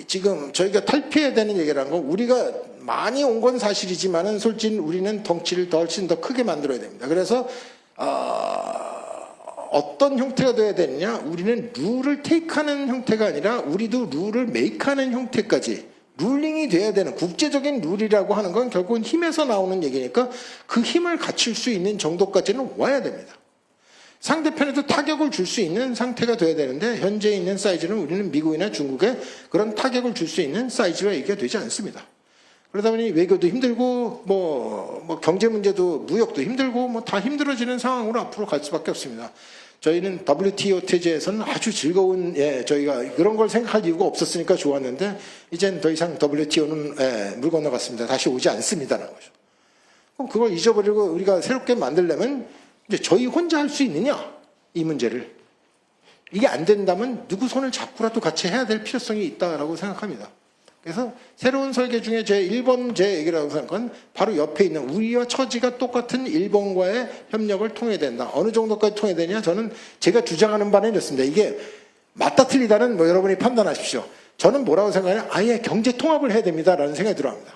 지금 저희가 탈피해야 되는 얘기라는 건 우리가 많이 온 건 사실이지만은 솔직히 우리는 덩치를 훨씬 더 크게 만들어야 됩니다. 그래서 어떤 형태가 돼야 되느냐? 우리는 룰을 테이크하는 형태가 아니라 우리도 룰을 메이크하는 형태까지 룰링이 돼야 되는 국제적인 룰이라고 하는 건 결국은 힘에서 나오는 얘기니까 그 힘을 갖출 수 있는 정도까지는 와야 됩니다. 상대편에도 타격을 줄 수 있는 상태가 돼야 되는데 현재 있는 사이즈는 우리는 미국이나 중국에 그런 타격을 줄 수 있는 사이즈가 얘기가 되지 않습니다. 그러다 보니 외교도 힘들고 뭐 경제 문제도 무역도 힘들고 뭐 다 힘들어지는 상황으로 앞으로 갈 수밖에 없습니다. 저희는 WTO 체제에서는 아주 즐거운 저희가 그런 걸 생각할 이유가 없었으니까 좋았는데 이젠 더 이상 WTO는 물 건너갔습니다. 다시 오지 않습니다라는 거죠. 그럼 그걸 잊어버리고 우리가 새롭게 만들려면 이제 저희 혼자 할 수 있느냐 이 문제를 이게 안 된다면 누구 손을 잡고라도 같이 해야 될 필요성이 있다라고 생각합니다. 그래서 새로운 설계 중에 제 1번 제 얘기라고 생각한 바로 옆에 있는 우리와 처지가 똑같은 일본과의 협력을 통해야 된다. 어느 정도까지 통해야 되냐? 저는 제가 주장하는 바는 이렇습니다. 이게 맞다 틀리다는 뭐 여러분이 판단하십시오. 저는 뭐라고 생각하냐? 아예 경제 통합을 해야 됩니다라는 생각이 들어갑니다.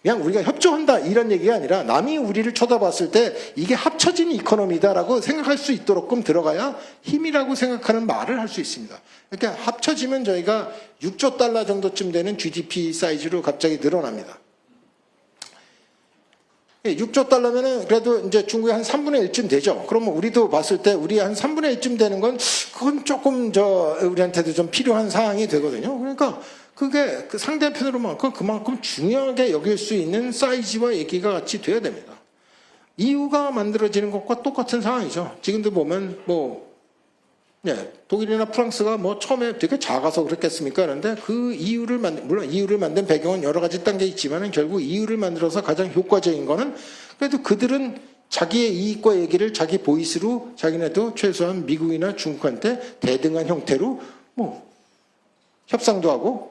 그냥 우리가 협조한다 이런 얘기가 아니라 남이 우리를 쳐다봤을 때 이게 합쳐진 이코노미다라고 생각할 수 있도록끔 들어가야 힘이라고 생각하는 말을 할 수 있습니다. 그러니까 합쳐지면 저희가 6조 달러 정도쯤 되는 GDP 사이즈로 갑자기 늘어납니다. 6조 달러면은 그래도 이제 중국이 한 3분의 1쯤 되죠. 그러면 우리도 봤을 때 우리 한 3분의 1쯤 되는 건 그건 조금 우리한테도 좀 필요한 사항이 되거든요. 그러니까 그게 그 상대편으로만큼 그만큼 중요하게 여길 수 있는 사이즈와 얘기가 같이 돼야 됩니다. EU가 만들어지는 것과 똑같은 상황이죠. 지금도 보면 독일이나 프랑스가 처음에 되게 작아서 그랬겠습니까? 그런데 그 물론 EU를 만든 배경은 여러 가지 단계 있지만 결국 EU를 만들어서 가장 효과적인 거는 그래도 그들은 자기의 이익과 얘기를 자기 보이스로 자기네도 최소한 미국이나 중국한테 대등한 형태로 협상도 하고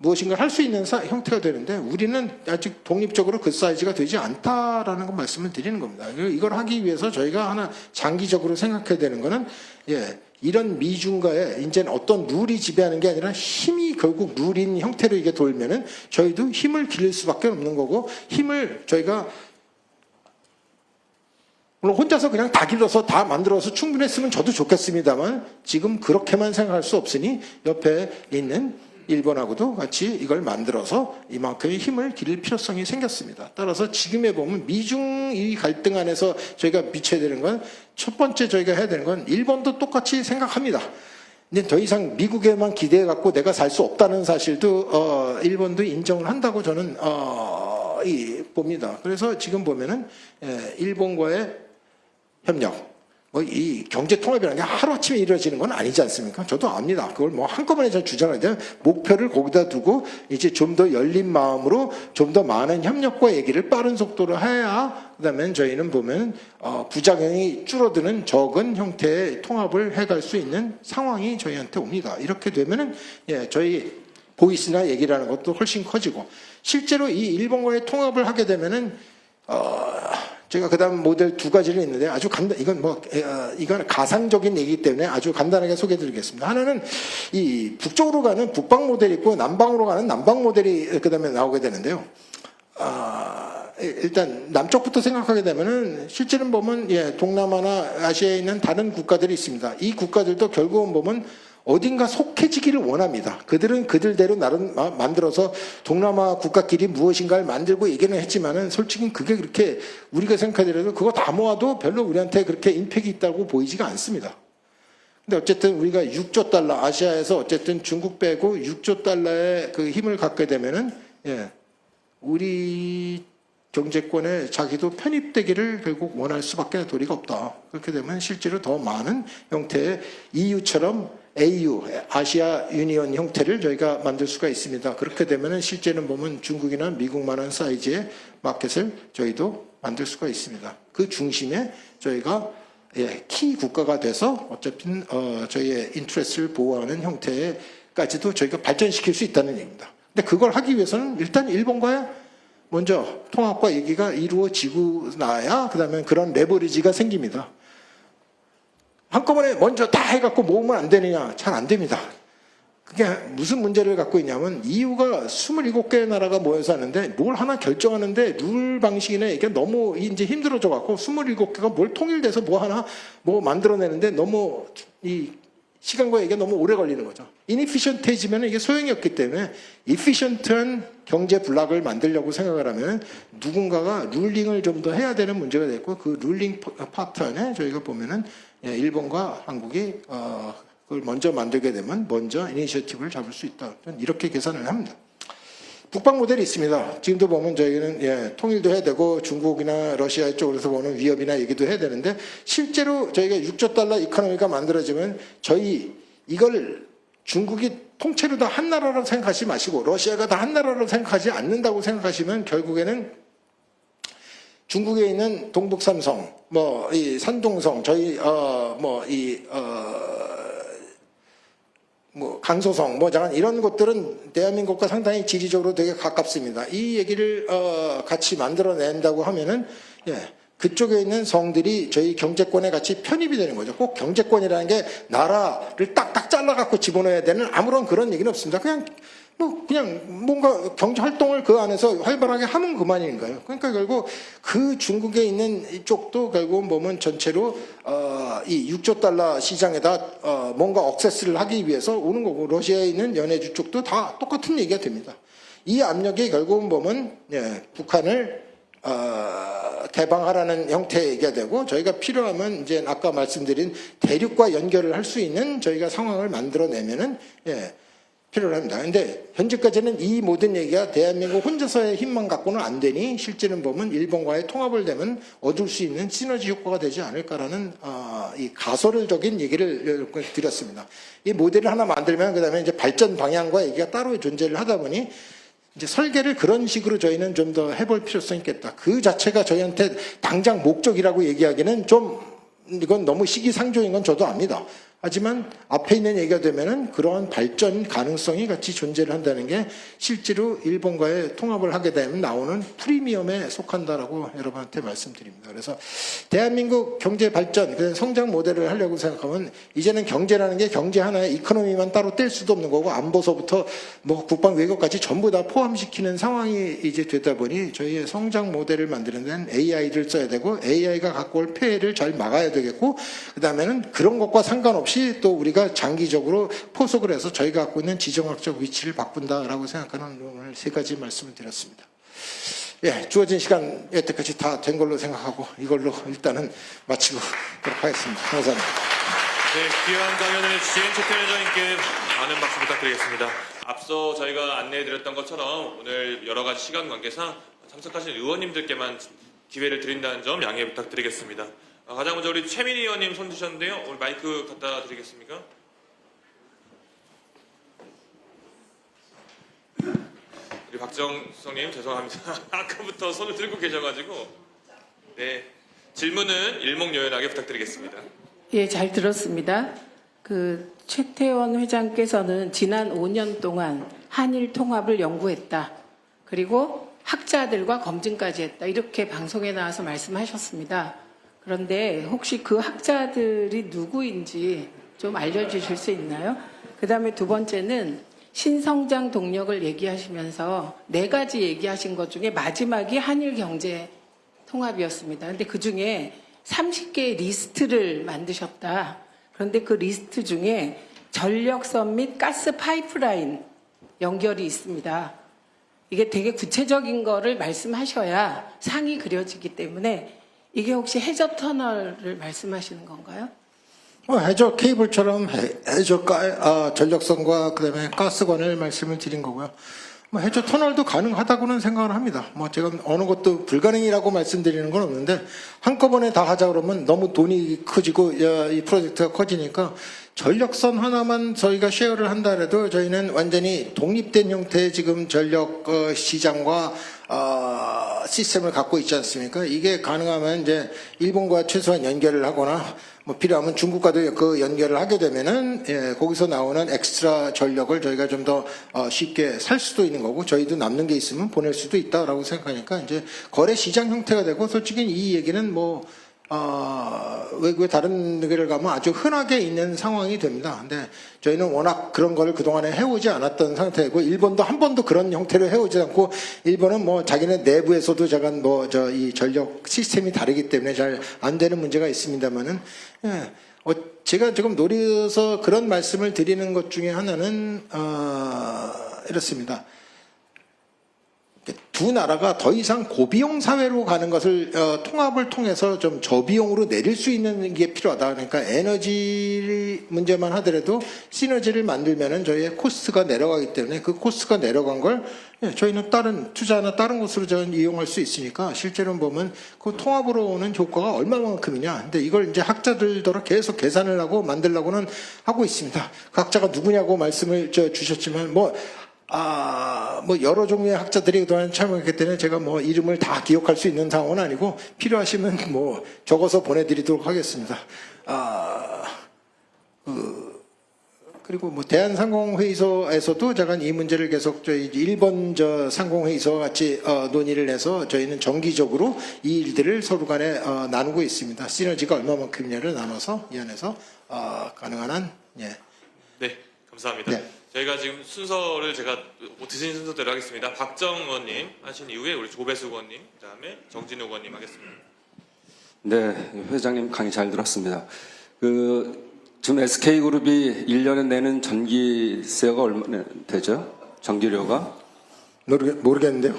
무엇인가 할 수 있는 형태가 되는데 우리는 아직 독립적으로 그 사이즈가 되지 않다라는 거 말씀을 드리는 겁니다. 이걸 하기 위해서 저희가 하나 장기적으로 생각해야 되는 거는 이런 미중과의 이제는 어떤 룰이 지배하는 게 아니라 힘이 결국 룰인 형태로 이게 돌면은 저희도 힘을 기를 수밖에 없는 거고 힘을 저희가 물론 혼자서 그냥 다 길러서 다 만들어서 충분했으면 저도 좋겠습니다만 지금 그렇게만 생각할 수 없으니 옆에 있는 일본하고도 같이 이걸 만들어서 이만큼의 힘을 기를 필요성이 생겼습니다. 따라서 지금에 보면 미중 이 갈등 안에서 저희가 미쳐야 되는 건 첫 번째 저희가 해야 되는 건 일본도 똑같이 생각합니다. 근데 더 이상 미국에만 기대해 갖고 내가 살 수 없다는 사실도 일본도 인정을 한다고 저는 봅니다. 그래서 지금 보면은 일본과의 협력 이 경제 통합이라는 게 하루아침에 이루어지는 건 아니지 않습니까? 저도 압니다. 그걸 한꺼번에 저 주장할 때 목표를 거기다 두고 이제 좀 더 열린 마음으로 좀 더 많은 협력과 얘기를 빠른 속도로 해야 그다음에 저희는 보면 부작용이 줄어드는 적은 형태의 통합을 해갈 수 있는 상황이 저희한테 옵니다. 이렇게 되면은 저희 보이스나 얘기라는 것도 훨씬 커지고 실제로 이 일본과의 통합을 하게 되면은 제가 그다음 모델 두 가지를 있는데 아주 이건 가상적인 얘기이기 때문에 아주 간단하게 소개해드리겠습니다. 하나는 이 북쪽으로 가는 북방 모델이 있고 남방으로 가는 남방 모델이 그다음에 나오게 되는데요. 일단 남쪽부터 생각하게 되면은 실제는 보면 동남아나 아시아에 있는 다른 국가들이 있습니다. 이 국가들도 결국은 보면 어딘가 속해지기를 원합니다. 그들은 그들대로 나름 만들어서 동남아 국가끼리 무엇인가를 만들고 얘기는 했지만은 솔직히 그게 그렇게 우리가 생각하더라도 그거 다 모아도 별로 우리한테 그렇게 임팩이 있다고 보이지가 않습니다. 근데 어쨌든 우리가 6조 달러, 아시아에서 어쨌든 중국 빼고 6조 달러의 그 힘을 갖게 되면은, 예, 우리 경제권에 자기도 편입되기를 결국 원할 수밖에 도리가 없다. 그렇게 되면 실제로 더 많은 형태의 EU처럼 AU, 아시아 유니언 형태를 저희가 만들 수가 있습니다. 그렇게 되면은 실제는 보면 중국이나 미국만한 사이즈의 마켓을 저희도 만들 수가 있습니다. 그 중심에 저희가 키 국가가 돼서 어차피 저희의 인트레스를 보호하는 형태까지도 저희가 발전시킬 수 있다는 얘기입니다. 근데 그걸 하기 위해서는 일단 일본과의 먼저 통합과 얘기가 이루어지고 나야 그다음에 그런 레버리지가 생깁니다. 한꺼번에 먼저 다 해갖고 모으면 안 되느냐? 잘 안 됩니다. 그게 무슨 문제를 갖고 있냐면 EU가 27개의 나라가 모여서 하는데 뭘 하나 결정하는데 룰 방식이나 이게 너무 이제 힘들어져 갖고 27개가 뭘 통일돼서 뭐 하나 뭐 만들어내는데 너무 이 시간과 이게 너무 오래 걸리는 거죠. inefficient해지면 이게 소용이 없기 때문에 efficient한 경제 블록을 만들려고 생각을 하면 누군가가 룰링을 좀 더 해야 되는 문제가 됐고 그 룰링 파트 안에 저희가 보면은 일본과 한국이 그걸 먼저 만들게 되면 먼저 이니셔티브를 잡을 수 있다. 저는 이렇게 계산을 합니다. 북방 모델이 있습니다. 지금도 보면 저희는 통일도 해야 되고 중국이나 러시아 쪽으로서 보는 위협이나 얘기도 해야 되는데 실제로 저희가 6조 달러 이코노미가 만들어지면 저희 이걸 중국이 통째로 다 한 나라라고 생각하지 마시고 러시아가 다 한 나라라고 생각하지 않는다고 생각하시면 결국에는 중국에 있는 동북삼성, 뭐 이 산동성, 저희 강소성, 잠깐 이런 것들은 대한민국과 상당히 지리적으로 되게 가깝습니다. 이 얘기를 같이 만들어낸다고 하면은 그쪽에 있는 성들이 저희 경제권에 같이 편입이 되는 거죠. 꼭 경제권이라는 게 나라를 딱딱 잘라갖고 집어넣어야 되는 아무런 그런 얘기는 없습니다. 그냥 뭔가 경제 활동을 그 안에서 활발하게 하면 그만인 거예요. 그러니까 결국 그 중국에 있는 이쪽도 결국은 보면 전체로 이 6조 달러 시장에다 뭔가 억세스를 하기 위해서 오는 거고 러시아에 있는 연해주 쪽도 다 똑같은 얘기가 됩니다. 이 압력이 결국은 보면 북한을 개방하라는 형태의 얘기가 되고 저희가 필요하면 이제 아까 말씀드린 대륙과 연결을 할 수 있는 저희가 상황을 만들어내면은 필요로 합니다. 그런데 현재까지는 이 모든 얘기가 대한민국 혼자서의 힘만 갖고는 안 되니 실제는 보면 일본과의 통합을 되면 얻을 수 있는 시너지 효과가 되지 않을까라는 이 가설적인 얘기를 드렸습니다. 이 모델을 하나 만들면 그다음에 이제 발전 방향과 얘기가 따로 존재를 하다 보니 이제 설계를 그런 식으로 저희는 좀 더 해볼 필요성이 있겠다. 그 자체가 저희한테 당장 목적이라고 얘기하기는 좀 이건 너무 시기상조인 건 저도 압니다. 하지만 앞에 있는 얘기가 되면은 그러한 발전 가능성이 같이 존재를 한다는 게 실제로 일본과의 통합을 하게 되면 나오는 프리미엄에 속한다라고 여러분한테 말씀드립니다. 그래서 대한민국 경제 발전, 성장 모델을 하려고 생각하면 이제는 경제라는 게 경제 하나의 이코노미만 따로 뗄 수도 없는 거고 안보서부터 뭐 국방 외교까지 전부 다 포함시키는 상황이 이제 되다 보니 저희의 성장 모델을 만드는 데는 AI를 써야 되고 AI가 갖고 올 폐해를 잘 막아야 되겠고 그다음에는 그런 것과 상관없이 또 우리가 장기적으로 포석을 해서 저희가 갖고 있는 지정학적 위치를 바꾼다라고 생각하는 오늘 세 가지 말씀을 드렸습니다. 주어진 시간 여태까지 다 된 걸로 생각하고 이걸로 일단은 마치도록 하겠습니다. 감사합니다. 귀한 강연을 해주신 최태원 회장님께 많은 박수 부탁드리겠습니다. 앞서 저희가 안내해드렸던 것처럼 오늘 여러 가지 시간 관계상 참석하신 의원님들께만 기회를 드린다는 점 양해 부탁드리겠습니다. 가장 먼저 우리 최민희 의원님 손 드셨는데요. 오늘 마이크 갖다 드리겠습니까? 우리 박정성님 죄송합니다. 아까부터 손을 들고 계셔가지고 질문은 일목요연하게 부탁드리겠습니다. 잘 들었습니다. 최태원 회장께서는 지난 5년 동안 한일 통합을 연구했다. 그리고 학자들과 검증까지 했다. 이렇게 방송에 나와서 말씀하셨습니다. 그런데 혹시 그 학자들이 누구인지 좀 알려주실 수 있나요? 그 다음에 두 번째는 신성장 동력을 얘기하시면서 4가지 얘기하신 것 중에 마지막이 한일 경제 통합이었습니다. 그런데 그 중에 30개의 리스트를 만드셨다. 그런데 그 리스트 중에 전력선 및 가스 파이프라인 연결이 있습니다. 이게 되게 구체적인 거를 말씀하셔야 상이 그려지기 때문에 이게 혹시 해저 터널을 말씀하시는 건가요? 해저 케이블처럼 해저 전력선과 그다음에 가스관을 말씀을 드린 거고요. 해저 터널도 가능하다고는 생각을 합니다. 제가 어느 것도 불가능이라고 말씀드리는 건 없는데 한꺼번에 다 하자 그러면 너무 돈이 커지고 이 프로젝트가 커지니까 전력선 하나만 저희가 쉐어를 한다 해도 저희는 완전히 독립된 형태의 지금 전력 시장과 시스템을 갖고 있지 않습니까? 이게 가능하면 이제 일본과 최소한 연결을 하거나 필요하면 중국과도 그 연결을 하게 되면은 거기서 나오는 엑스트라 전력을 저희가 좀 더 쉽게 살 수도 있는 거고 저희도 남는 게 있으면 보낼 수도 있다라고 생각하니까 이제 거래 시장 형태가 되고 솔직히 이 얘기는 외국의 다른 데를 가면 아주 흔하게 있는 상황이 됩니다. 근데 저희는 워낙 그런 걸 그동안에 해오지 않았던 상태이고 일본도 한 번도 그런 형태로 해오지 않고 일본은 자기네 내부에서도 잠깐 이 전력 시스템이 다르기 때문에 잘 안 되는 문제가 있습니다만은 제가 지금 노려서 그런 말씀을 드리는 것 중에 하나는 이렇습니다. 두 나라가 더 이상 고비용 사회로 가는 것을 통합을 통해서 좀 저비용으로 내릴 수 있는 게 필요하다. 그러니까 에너지 문제만 하더라도 시너지를 만들면은 저희의 코스트가 내려가기 때문에 그 코스트가 내려간 걸 저희는 다른 투자나 다른 곳으로 저는 이용할 수 있으니까 실제로 보면 그 통합으로 오는 효과가 얼마만큼이냐. 근데 이걸 이제 학자들더러 계속 계산을 하고 만들려고는 하고 있습니다. 그 학자가 누구냐고 말씀을 주셨지만 여러 종류의 학자들이 그동안 참여했기 때문에 제가 이름을 다 기억할 수 있는 상황은 아니고 필요하시면 적어서 보내드리도록 하겠습니다. 그리고 대한상공회의소에서도 제가 이 문제를 계속 저희 일본 상공회의소와 같이 논의를 해서 저희는 정기적으로 이 일들을 서로 간에 나누고 있습니다. 시너지가 얼마만큼이냐를 나눠서 이 안에서 가능한 한 네, 감사합니다. 네. 저희가 지금 순서를 제가 드신 순서대로 하겠습니다. 박정 의원님 하신 이후에 우리 조배수 의원님, 그다음에 정진우 의원님 하겠습니다. 네, 회장님 강의 잘 들었습니다. 지금 SK그룹이 1년에 내는 전기세가 얼마나 되죠? 전기료가? 모르겠는데요.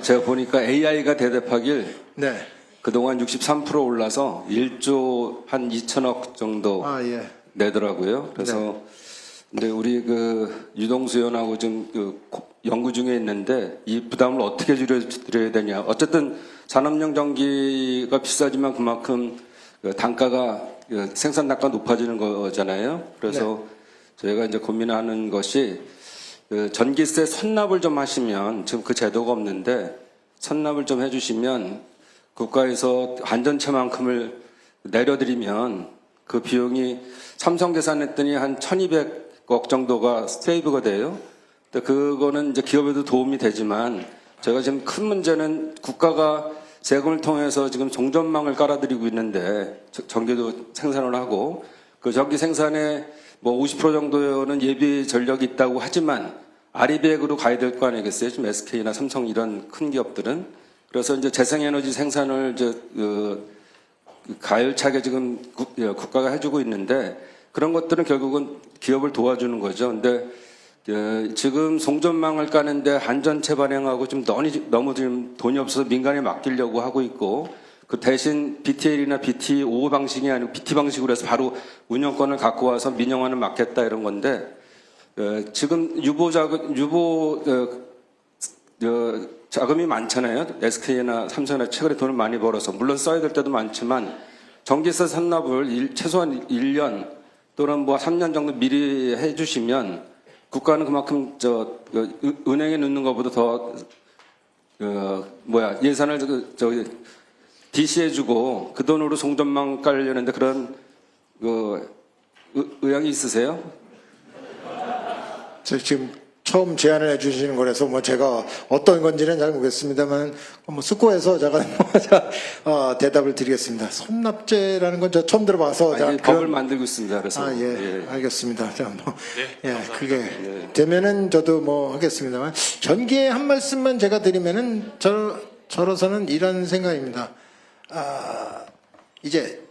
제가 보니까 AI가 대대파길 네. 그동안 63% 올라서 1조 한 2천억 정도 예. 내더라고요. 그래서 근데 우리 유동수 의원하고 좀 연구 중에 있는데 이 부담을 어떻게 줄여드려야 되냐. 어쨌든 산업용 전기가 비싸지만 그만큼 단가가 생산 단가가 높아지는 거잖아요. 그래서 저희가 이제 고민하는 것이 전기세 선납을 좀 하시면 지금 그 제도가 없는데 선납을 좀 해주시면 국가에서 안전체만큼을 내려드리면 그 비용이 삼성 계산했더니 한 1,200억 정도가 세이브가 돼요. 근데 그거는 이제 기업에도 도움이 되지만 제가 지금 큰 문제는 국가가 세금을 통해서 지금 종전망을 깔아드리고 있는데 전기도 생산을 하고 그 전기 생산에 50% 정도는 예비 전력이 있다고 하지만 아리백으로 가야 될 거 아니겠어요? 지금 SK나 삼성 이런 큰 기업들은. 그래서 이제 재생에너지 생산을 가열차게 지금 국가가 해주고 있는데 그런 것들은 결국은 기업을 도와주는 거죠. 근데 지금 송전망을 까는데 안전체 발행하고 좀 너무 지금 돈이 없어서 민간에 맡기려고 하고 있고 그 대신 BTL이나 BT5 방식이 아니고 BT 방식으로 해서 바로 운영권을 갖고 와서 민영화는 맡겠다 이런 건데 지금 유보 자금이 많잖아요. SK나 삼성이나 최근에 돈을 많이 벌어서 물론 써야 될 때도 많지만 전기세 선납을 최소한 1년 또는 3년 정도 미리 해주시면 국가는 그만큼 은행에 넣는 것보다 더 예산을 DC해주고 그 돈으로 송전망 깔려는데 그런 의향이 있으세요? 지금 처음 제안을 해주시는 거라서 제가 어떤 건지는 잘 모르겠습니다만 숙고해서 제가 대답을 드리겠습니다. 선납제라는 건 저 처음 들어봐서 법을 만들고 있습니다. 그래서 알겠습니다. 감사합니다. 그게 되면은 저도 하겠습니다만 전기의 한 말씀만 제가 드리면은 저로서는 이런 생각입니다. 이제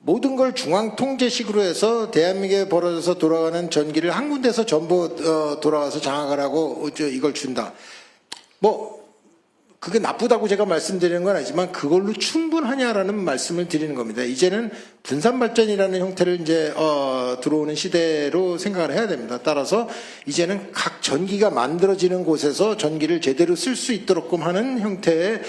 모든 걸 중앙 통제식으로 해서 대한민국에 벌어져서 돌아가는 전기를 한 군데서 전부 돌아가서 장악을 하고 이걸 준다. 뭐 그게 나쁘다고 제가 말씀드리는 건 아니지만 그걸로 충분하냐라는 말씀을 드리는 겁니다. 이제는 분산 발전이라는 형태를 이제 들어오는 시대로 생각을 해야 됩니다. 따라서 이제는 각 전기가 만들어지는 곳에서 전기를 제대로 쓸 수 있도록끔 하는 형태의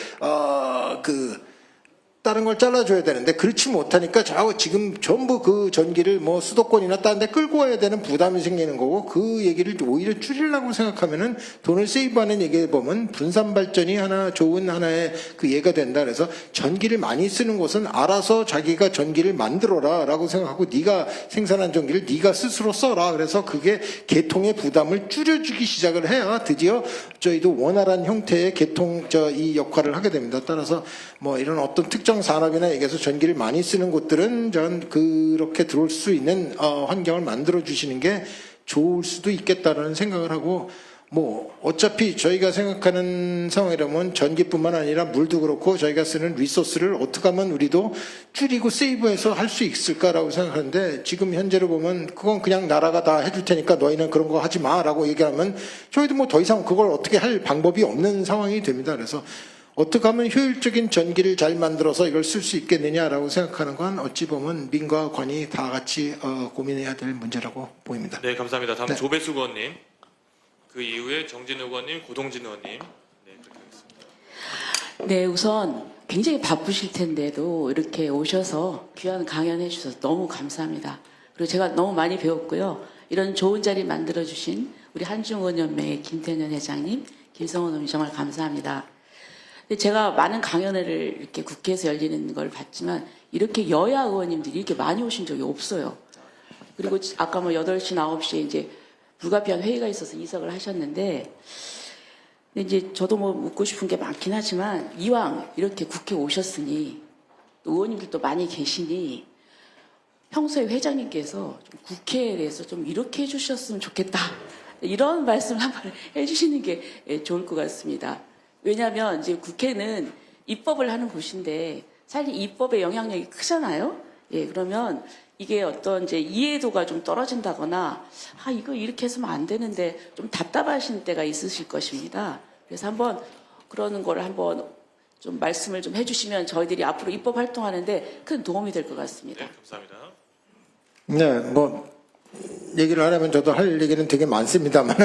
다른 걸 잘라줘야 되는데 그렇지 못하니까 지금 전부 그 전기를 뭐 수도권이나 다른 데 끌고 와야 되는 부담이 생기는 거고 그 얘기를 오히려 줄이려고 생각하면은 돈을 세이브하는 얘기에 보면 분산 발전이 좋은 하나의 그 예가 된다. 그래서 전기를 많이 쓰는 곳은 알아서 자기가 전기를 만들어라 라고 생각하고 네가 생산한 전기를 네가 스스로 써라. 그래서 그게 개통의 부담을 줄여주기 시작을 해야 드디어 저희도 원활한 형태의 개통 이 역할을 하게 됩니다. 따라서 뭐 이런 어떤 특정 산업이나 얘기해서 전기를 많이 쓰는 곳들은 전 그렇게 들어올 수 있는 환경을 만들어 주시는 게 좋을 수도 있겠다라는 생각을 하고 뭐 어차피 저희가 생각하는 상황이라면 전기뿐만 아니라 물도 그렇고 저희가 쓰는 리소스를 어떻게 하면 우리도 줄이고 세이브해서 할 수 있을까라고 생각하는데 지금 현재로 보면 그건 그냥 나라가 다 해줄 테니까 너희는 그런 거 하지 마라고 얘기하면 저희도 뭐 더 이상 그걸 어떻게 할 방법이 없는 상황이 됩니다. 그래서 어떻게 하면 효율적인 전기를 잘 만들어서 이걸 쓸 수 있겠느냐라고 생각하는 건 어찌 보면 민과 관이 다 같이 고민해야 될 문제라고 보입니다. 네, 감사합니다. 다음 네. 조배수 의원님, 그 이후에 정진우 의원님, 고동진 의원님. 네, 그렇게 하겠습니다. 네, 우선 굉장히 바쁘실 텐데도 이렇게 오셔서 귀한 강연해 주셔서 너무 감사합니다. 그리고 제가 너무 많이 배웠고요. 이런 좋은 자리 만들어주신 우리 한중의원연맹의 김태년 회장님, 김성원 의원님 정말 감사합니다. 근데 제가 많은 강연회를 이렇게 국회에서 열리는 걸 봤지만 이렇게 여야 의원님들이 이렇게 많이 오신 적이 없어요. 그리고 아까 뭐 8시, 9시에 이제 불가피한 회의가 있어서 이석을 하셨는데 근데 이제 저도 뭐 묻고 싶은 게 많긴 하지만 이왕 이렇게 국회 오셨으니 또 의원님들도 많이 계시니 평소에 회장님께서 좀 국회에 대해서 좀 이렇게 해주셨으면 좋겠다. 이런 말씀을 한번 해주시는 게 좋을 것 같습니다. 왜냐하면 이제 국회는 입법을 하는 곳인데 사실 입법의 영향력이 크잖아요. 예, 그러면 이게 어떤 이제 이해도가 좀 떨어진다거나 이거 이렇게 해서는 안 되는데 좀 답답하신 때가 있으실 것입니다. 그래서 한번 그러는 거를 한번 좀 말씀을 좀 해주시면 저희들이 앞으로 입법 활동하는데 큰 도움이 될 것 같습니다. 네, 감사합니다. 네, 뭐 얘기를 하려면 저도 할 얘기는 되게 많습니다만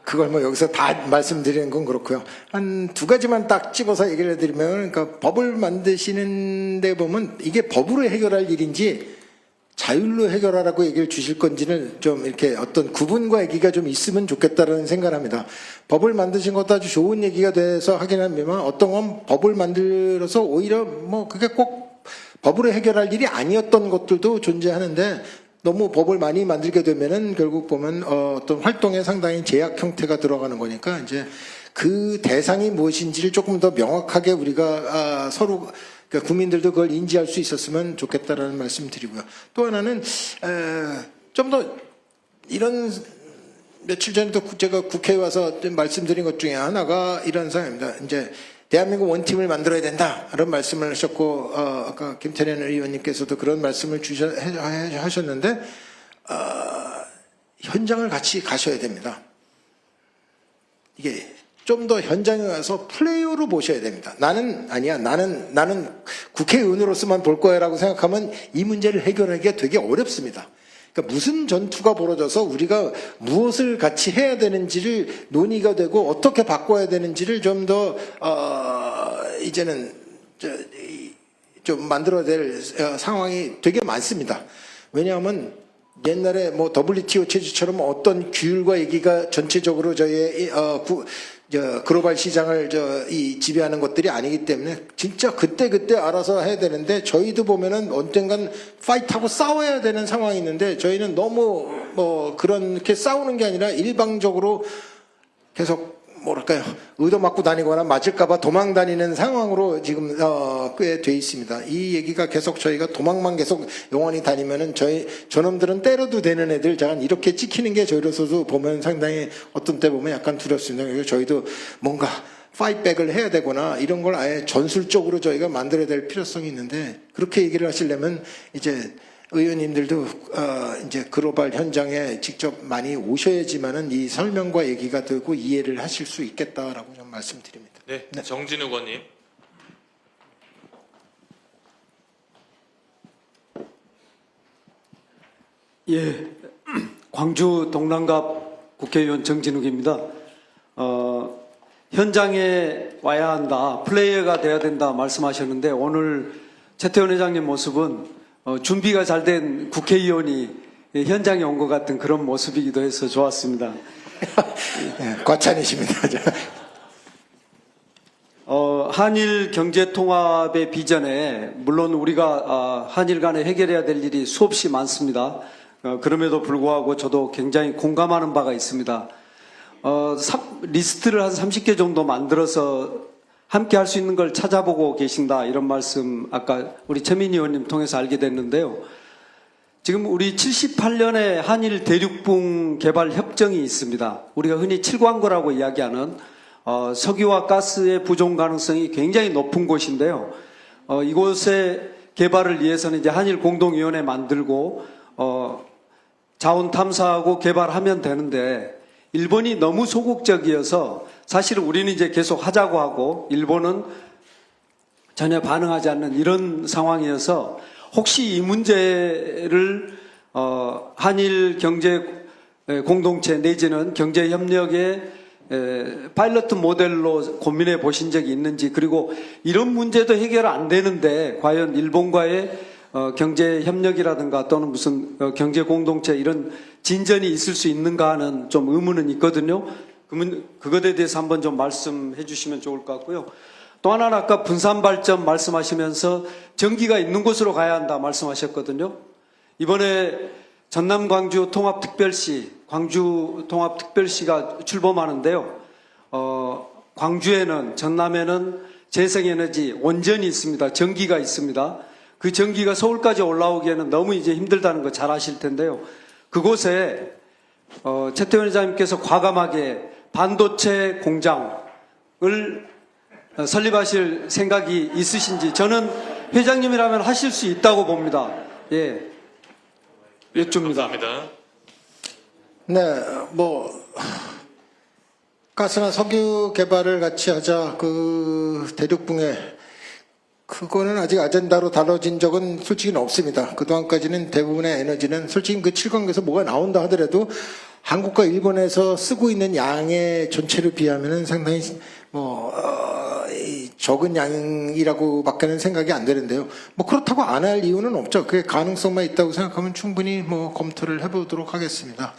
그걸 뭐 여기서 다 말씀드리는 건 그렇고요. 한 두 가지만 딱 집어서 얘기를 해드리면, 그러니까 법을 만드시는 데 보면 이게 법으로 해결할 일인지 자율로 해결하라고 얘기를 주실 건지는 좀 이렇게 어떤 구분과 얘기가 좀 있으면 좋겠다는 생각을 합니다. 법을 만드신 것도 아주 좋은 얘기가 돼서 하긴 합니다만 어떤 건 법을 만들어서 오히려 뭐 그게 꼭 법으로 해결할 일이 아니었던 것들도 존재하는데 너무 법을 많이 만들게 되면은 결국 보면 어떤 활동에 상당히 제약 형태가 들어가는 거니까 이제 그 대상이 무엇인지를 조금 더 명확하게 우리가 서로 그러니까 국민들도 그걸 인지할 수 있었으면 좋겠다라는 말씀 드리고요. 또 하나는 좀 더 이런 며칠 전에도 제가 국회에 와서 좀 말씀드린 것 중에 하나가 이런 상황입니다. 이제 대한민국 원팀을 만들어야 된다 이런 말씀을 하셨고 아까 김태년 의원님께서도 그런 말씀을 하셨는데 현장을 같이 가셔야 됩니다. 이게 좀 더 현장에 가서 플레이어로 보셔야 됩니다. 나는 국회의원으로서만 볼 거야라고 생각하면 이 문제를 해결하기가 되게 어렵습니다. 그러니까 무슨 전투가 벌어져서 우리가 무엇을 같이 해야 되는지를 논의가 되고 어떻게 바꿔야 되는지를 좀 더 이제는 좀 만들어야 될 상황이 되게 많습니다. 왜냐하면 옛날에 뭐 WTO 체제처럼 어떤 규율과 얘기가 전체적으로 저희의 글로벌 시장을 지배하는 것들이 아니기 때문에 진짜 그때 알아서 해야 되는데 저희도 보면은 언젠간 파이트하고 싸워야 되는 상황이 있는데 저희는 너무 뭐 그렇게 싸우는 게 아니라 일방적으로 계속 뭐랄까요 의도 맞고 다니거나 맞을까봐 도망 다니는 상황으로 지금 꽤 돼 있습니다. 이 얘기가 계속 저희가 도망만 계속 영원히 다니면은 저놈들은 때려도 되는 애들 잠깐 이렇게 찍히는 게 저희로서도 보면 상당히 어떤 때 보면 약간 두렵습니다. 그래서 저희도 뭔가 파이트백을 해야 되거나 이런 걸 아예 전술적으로 저희가 만들어야 될 필요성이 있는데 그렇게 얘기를 하시려면 이제 의원님들도 이제 글로벌 현장에 직접 많이 오셔야지만은 이 설명과 얘기가 되고 이해를 하실 수 있겠다라고 좀 말씀드립니다. 네, 정진욱 의원님. 예, 광주 동남갑 국회의원 정진욱입니다. 현장에 와야 한다, 플레이어가 돼야 된다 말씀하셨는데 오늘 최태원 회장님 모습은 준비가 잘 된 국회의원이 현장에 온 것 같은 그런 모습이기도 해서 좋았습니다. 네, 과찬이십니다. 한일 경제 통합의 비전에 물론 우리가 한일 간에 해결해야 될 일이 수없이 많습니다. 그럼에도 불구하고 저도 굉장히 공감하는 바가 있습니다. 리스트를 한 30개 정도 만들어서 함께 할 수 있는 걸 찾아보고 계신다 이런 말씀 아까 우리 최민희 의원님 통해서 알게 됐는데요. 지금 우리 78년에 한일 대륙붕 개발 협정이 있습니다. 우리가 흔히 7광거라고 이야기하는 석유와 가스의 부족 가능성이 굉장히 높은 곳인데요. 이곳의 개발을 위해서는 이제 한일 공동위원회 만들고 자원 탐사하고 개발하면 되는데 일본이 너무 소극적이어서 사실은 우리는 이제 계속 하자고 하고 일본은 전혀 반응하지 않는 이런 상황이어서 혹시 이 문제를 한일 경제 공동체 내지는 경제 협력의 파일럿 모델로 고민해 보신 적이 있는지, 그리고 이런 문제도 해결 안 되는데 과연 일본과의 경제 협력이라든가 또는 무슨 경제 공동체 이런 진전이 있을 수 있는가 하는 좀 의문은 있거든요. 그것에 대해서 한번 좀 말씀해 주시면 좋을 것 같고요. 또 하나는 아까 분산 발전 말씀하시면서 전기가 있는 곳으로 가야 한다 말씀하셨거든요. 이번에 전남 광주 통합특별시, 광주 통합특별시가 출범하는데요. 광주에는, 전남에는 재생에너지 원전이 있습니다. 전기가 있습니다. 그 전기가 서울까지 올라오기에는 너무 이제 힘들다는 거 잘 아실 텐데요. 그곳에 최태원 회장님께서 과감하게 반도체 공장을 설립하실 생각이 있으신지, 저는 회장님이라면 하실 수 있다고 봅니다. 예, 여쭙니다. 감사합니다. 네, 가스나 석유 개발을 같이 하자, 대륙붕에, 그거는 아직 아젠다로 다뤄진 적은 솔직히는 없습니다. 그동안까지는 대부분의 에너지는 솔직히 그 7광에서 뭐가 나온다 하더라도 한국과 일본에서 쓰고 있는 양의 전체를 비하면은 상당히 적은 양이라고 밖에는 생각이 안 되는데요. 그렇다고 안 할 이유는 없죠. 그게 가능성만 있다고 생각하면 충분히 검토를 해보도록 하겠습니다.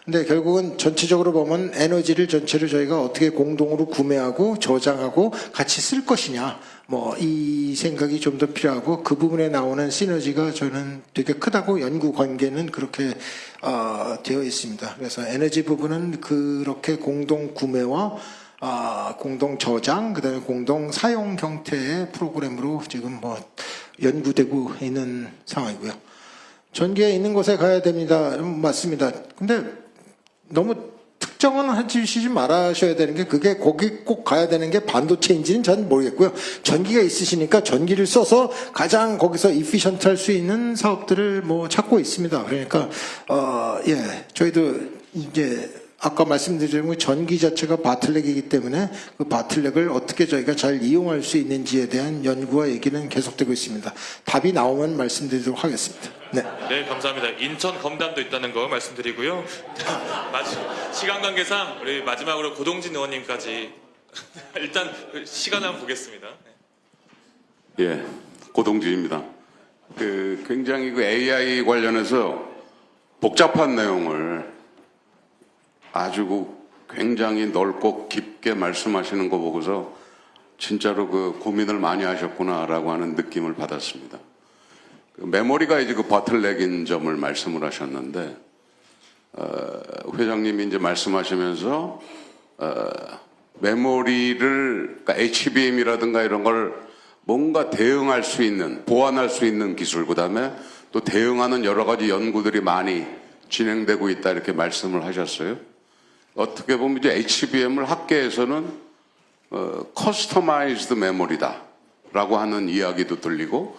근데 결국은 전체적으로 보면 에너지를 전체를 저희가 어떻게 공동으로 구매하고 저장하고 같이 쓸 것이냐, 이 생각이 좀 더 필요하고, 그 부분에 나오는 시너지가 저는 되게 크다고 연구 관계는 그렇게 되어 있습니다. 그래서 에너지 부분은 그렇게 공동 구매와 공동 저장, 그다음에 공동 사용 형태의 프로그램으로 지금 연구되고 있는 상황이고요. 전기가 있는 곳에 가야 됩니다. 맞습니다. 근데 너무 특정은 해주시지 말아셔야 되는 게, 그게 거기 꼭 가야 되는 게 반도체인지는 전 모르겠고요. 전기가 있으시니까 전기를 써서 가장 거기서 이피션트 할 수 있는 사업들을 찾고 있습니다. 그러니까, 저희도 이제 아까 말씀드린 전기 자체가 바틀렉이기 때문에 그 바틀렉을 어떻게 저희가 잘 이용할 수 있는지에 대한 연구와 얘기는 계속되고 있습니다. 답이 나오면 말씀드리도록 하겠습니다. 네. 네, 감사합니다. 인천 검담도 있다는 거 말씀드리고요. 시간 관계상 우리 마지막으로 고동진 의원님까지 일단 시간 한번 보겠습니다. 예, 고동진입니다. 굉장히 AI 관련해서 복잡한 내용을 아주 굉장히 넓고 깊게 말씀하시는 거 보고서 진짜로 고민을 많이 하셨구나라고 하는 느낌을 받았습니다. 메모리가 이제 바틀렉인 점을 말씀을 하셨는데, 회장님이 이제 말씀하시면서, 메모리를, 그러니까 HBM이라든가 이런 걸 뭔가 대응할 수 있는, 보완할 수 있는 기술, 그 다음에 또 대응하는 여러 가지 연구들이 많이 진행되고 있다, 이렇게 말씀을 하셨어요. 어떻게 보면 이제 HBM을 학계에서는 커스터마이즈드 메모리다라고 하는 이야기도 들리고,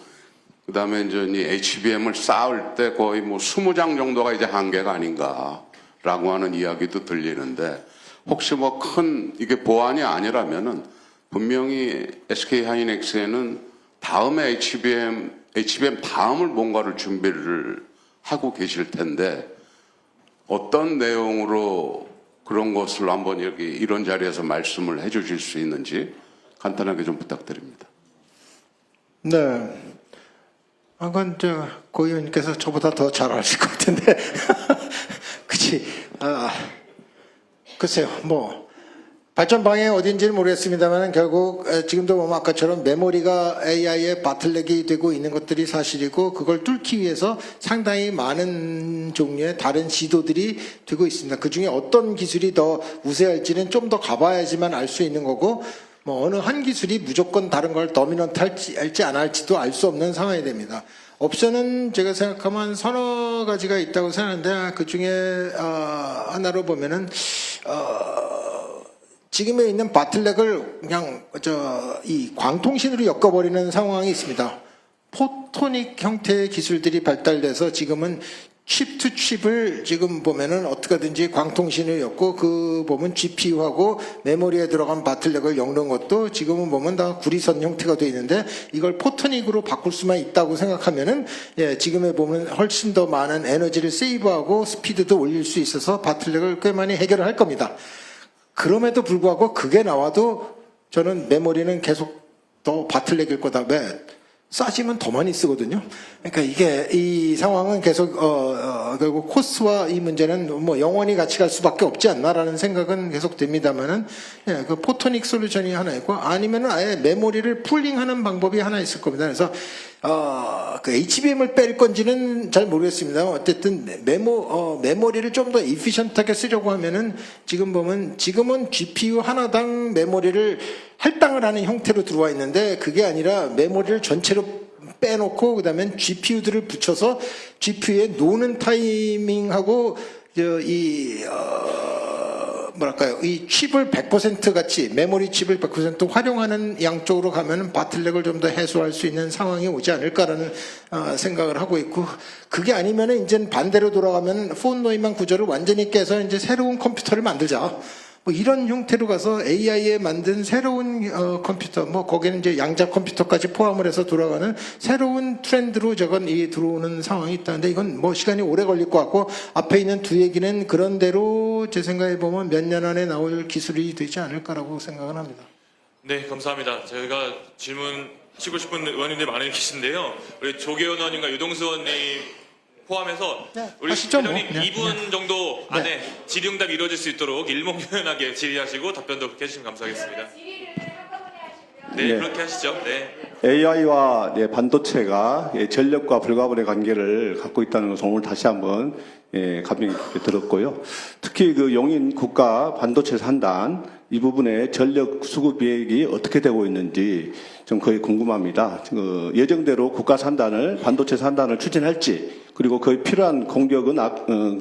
그다음에 이제 이 HBM을 쌓을 때 거의 뭐 20장 정도가 이제 한계가 아닌가라고 하는 이야기도 들리는데, 혹시 뭐 큰 이게 보안이 아니라면은 분명히 SK 하이닉스에는 다음에 HBM 다음을 뭔가를 준비를 하고 계실 텐데, 어떤 내용으로 그런 것을 한번 여기 이런 자리에서 말씀을 해 주실 수 있는지 간단하게 좀 부탁드립니다. 네. 그건 고 의원님께서 저보다 더 잘 아실 것 같은데. 그치. 글쎄요, 뭐, 발전 방향이 어딘지는 모르겠습니다만 결국 지금도 보면 아까처럼 메모리가 AI의 바틀렉이 되고 있는 것들이 사실이고, 그걸 뚫기 위해서 상당히 많은 종류의 다른 시도들이 되고 있습니다. 그 중에 어떤 기술이 더 우세할지는 좀 더 가봐야지만 알 수 있는 거고, 뭐 어느 한 기술이 무조건 다른 걸 더미넌트 할지 안 할지도 알 수 없는 상황이 됩니다. 옵션은 제가 생각하면 서너 가지가 있다고 생각하는데, 그 중에 하나로 보면은 지금에 있는 바틀렉을 그냥 이 광통신으로 엮어버리는 상황이 있습니다. 포토닉 형태의 기술들이 발달돼서 지금은 칩 투 칩을 지금 보면은 어떻게든지 광통신을 엮고, 그 보면 GPU하고 메모리에 들어간 바틀렉을 엮는 것도 지금은 보면 다 구리선 형태가 되어 있는데, 이걸 포토닉으로 바꿀 수만 있다고 생각하면은 지금에 보면 훨씬 더 많은 에너지를 세이브하고 스피드도 올릴 수 있어서 바틀렉을 꽤 많이 해결을 할 겁니다. 그럼에도 불구하고 그게 나와도 저는 메모리는 계속 더 바틀렉일 거다. 왜? 싸지면 더 많이 쓰거든요. 그러니까 이게 이 상황은 계속 결국 코스트와 이 문제는 뭐 영원히 같이 갈 수밖에 없지 않나라는 생각은 계속 됩니다만은, 그 포토닉 솔루션이 하나 있고, 아니면은 아예 메모리를 풀링하는 방법이 하나 있을 겁니다. 그래서 그 HBM을 뺄 건지는 잘 모르겠습니다. 어쨌든 메모리를 좀 더 이피션트하게 쓰려고 하면은 지금은 GPU 하나당 메모리를 할당을 하는 형태로 들어와 있는데, 그게 아니라 메모리를 전체로 빼놓고 그다음에 GPU들을 붙여서 GPU에 노는 타이밍하고 이 칩을 100% 같이 메모리 칩을 100% 활용하는 양쪽으로 가면은 바틀렉을 좀 더 해소할 수 있는 상황이 오지 않을까라는 생각을 하고 있고, 그게 아니면은 이제 반대로 돌아가면 폰 노이만 구조를 완전히 깨서 이제 새로운 컴퓨터를 만들자. 뭐 이런 형태로 가서 AI에 만든 새로운 컴퓨터, 뭐 거기는 이제 양자 컴퓨터까지 포함을 해서 돌아가는 새로운 트렌드로 들어오는 상황이 있다는데, 이건 뭐 시간이 오래 걸릴 것 같고, 앞에 있는 두 얘기는 그런 대로 제 생각에 보면 몇 년 안에 나올 기술이 되지 않을까라고 생각을 합니다. 네, 감사합니다. 저희가 질문하시고 싶은 의원님들이 많이 계신데요. 우리 조계현 의원님과 유동수 의원님 포함해서 우리 하시죠, 뭐. 회장님 네. 2분 정도 안에 질의응답이 이루어질 수 있도록 일목요연하게 질의하시고 답변도 그렇게 해주시면 감사하겠습니다. 네, 그렇게 하시죠. 네. AI와 반도체가 전력과 불가분의 관계를 갖고 있다는 것을 오늘 다시 한번 감명 깊게 들었고요. 특히 그 용인 국가 반도체 산단 이 부분의 전력 수급 계획이 어떻게 되고 있는지 좀 거의 궁금합니다. 예정대로 국가 산단을 반도체 산단을 추진할지, 그리고 거의 필요한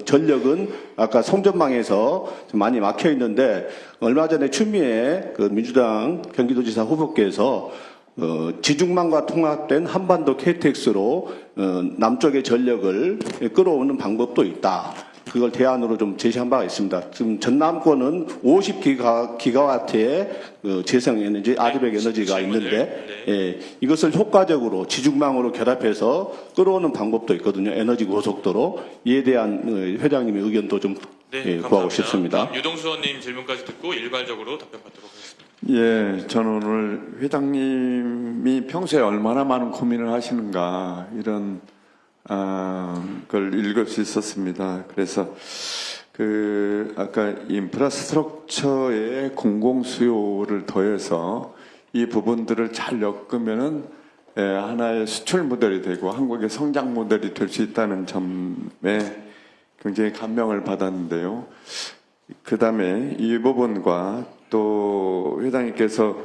전력은 아까 송전망에서 좀 많이 막혀 있는데, 얼마 전에 추미애 그 민주당 경기도지사 후보께서 지중망과 통합된 한반도 KTX로 남쪽의 전력을 끌어오는 방법도 있다. 그걸 대안으로 좀 제시한 바가 있습니다. 지금 전남권은 50기가와트의 재생에너지, 아르백 에너지가 있는데, 이것을 효과적으로 지중망으로 결합해서 끌어오는 방법도 있거든요. 에너지 고속도로. 이에 대한 회장님의 의견도 좀 구하고 싶습니다. 다음 유동수 의원님 질문까지 듣고 일괄적으로 답변 받도록 하겠습니다. 예, 저는 오늘 회장님이 평소에 얼마나 많은 고민을 하시는가, 이런 걸 읽을 수 있었습니다. 그래서 아까 인프라스트럭처의 공공 수요를 더해서 이 부분들을 잘 엮으면은 하나의 수출 모델이 되고 한국의 성장 모델이 될 수 있다는 점에 굉장히 감명을 받았는데요. 그 다음에 이 부분과 또 회장님께서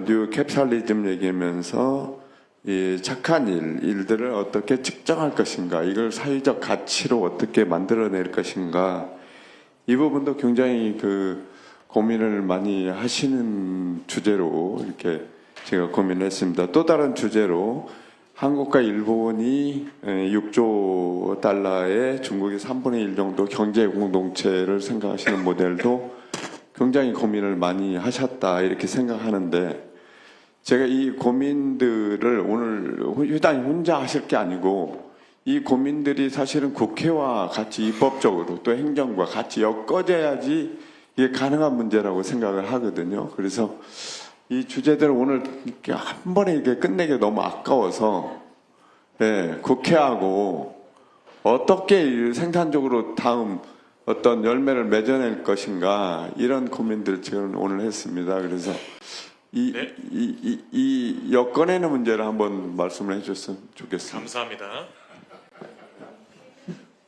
뉴 캡italism 얘기하면서 이 착한 일들을 어떻게 측정할 것인가, 이걸 사회적 가치로 어떻게 만들어낼 것인가, 이 부분도 굉장히 고민을 많이 하시는 주제로 이렇게 제가 고민을 했습니다. 또 다른 주제로 한국과 일본이 6조 달러의 중국의 3분의 1 정도 경제 공동체를 생각하시는 모델도 굉장히 고민을 많이 하셨다 이렇게 생각하는데, 제가 이 고민들을 오늘 회장님 혼자 하실 게 아니고 이 고민들이 사실은 국회와 같이 입법적으로 또 행정과 같이 엮어져야지 이게 가능한 문제라고 생각을 하거든요. 그래서 이 주제들을 오늘 이렇게 한 번에 이렇게 끝내기 너무 아까워서, 국회하고 어떻게 생산적으로 다음 어떤 열매를 맺어낼 것인가 이런 고민들을 지금 오늘 했습니다. 그래서 이 엮어내는 문제를 한번 말씀을 해줬으면 좋겠습니다. 감사합니다.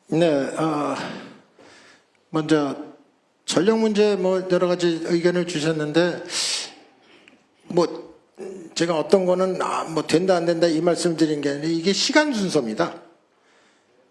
네, 먼저 전력 문제 뭐 여러 가지 의견을 주셨는데, 뭐 제가 어떤 거는 뭐 된다 안 된다 이 말씀을 드린 게 아니라 이게 시간 순서입니다.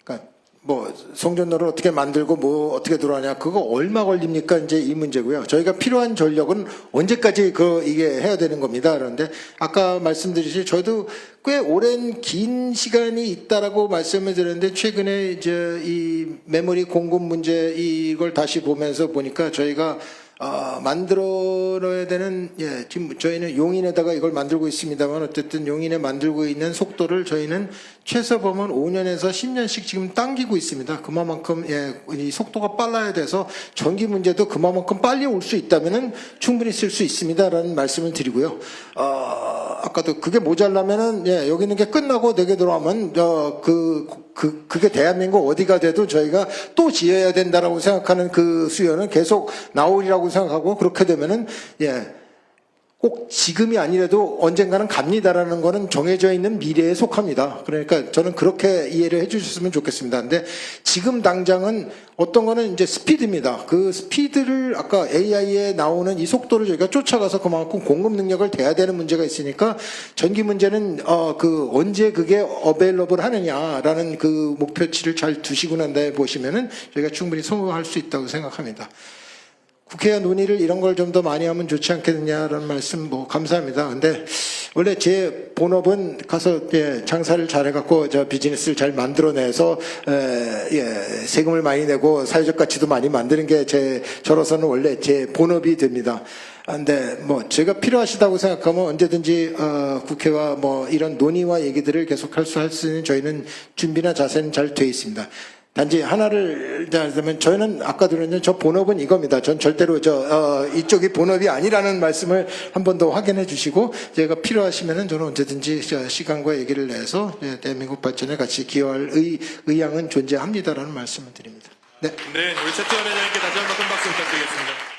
그러니까 뭐 송전로를 어떻게 만들고 뭐 어떻게 들어가냐 그거 얼마 걸립니까 이제 이 문제고요. 저희가 필요한 전력은 언제까지 이게 해야 되는 겁니다. 그런데 아까 말씀드리듯이 저도 꽤 오랜 긴 시간이 있다라고 말씀을 드렸는데, 최근에 이제 이 메모리 공급 문제 이걸 다시 보면서 보니까 저희가 만들어야 되는, 지금 저희는 용인에다가 이걸 만들고 있습니다만 어쨌든 용인에 만들고 있는 속도를 저희는 최소 보면 5년에서 10년씩 지금 당기고 있습니다. 그만큼 이 속도가 빨라야 돼서 전기 문제도 그만큼 빨리 올 수 있다면은 충분히 쓸 수 있습니다라는 말씀을 드리고요. 아까도 그게 모자라면은 여기 있는 게 끝나고 내게 들어가면 그게 대한민국 어디가 돼도 저희가 또 지어야 된다라고 생각하는 그 수요는 계속 나오리라고 생각하고, 그렇게 되면은 꼭 지금이 아니라도 언젠가는 갑니다라는 거는 정해져 있는 미래에 속합니다. 그러니까 저는 그렇게 이해를 해주셨으면 좋겠습니다. 근데 지금 당장은 어떤 거는 이제 스피드입니다. 그 스피드를 아까 AI에 나오는 이 속도를 저희가 쫓아가서 그만큼 공급 능력을 대야 되는 문제가 있으니까, 전기 문제는 언제 그게 어베일러블 하느냐라는 그 목표치를 잘 두시고 난 다음에 보시면은 저희가 충분히 성공할 수 있다고 생각합니다. 국회와 논의를 이런 걸 좀 더 많이 하면 좋지 않겠느냐라는 말씀 감사합니다. 근데 원래 제 본업은 가서 장사를 잘해갖고 비즈니스를 잘 만들어내서 세금을 많이 내고 사회적 가치도 많이 만드는 게 저로서는 원래 제 본업이 됩니다. 근데 제가 필요하시다고 생각하면 언제든지 국회와 이런 논의와 얘기들을 계속할 수 있는 저희는 준비나 자세는 잘 돼 있습니다. 단지 하나를 하자면, 저희는 아까 들었는데 저 본업은 이겁니다. 전 절대로 이쪽이 본업이 아니라는 말씀을 한 번 더 확인해 주시고, 제가 필요하시면은 저는 언제든지 시간과 얘기를 내서 대한민국 발전에 같이 기여할 의향은 존재합니다라는 말씀을 드립니다. 네. 네, 우리 최태원 회장님께 다시 한번 큰 박수 부탁드리겠습니다.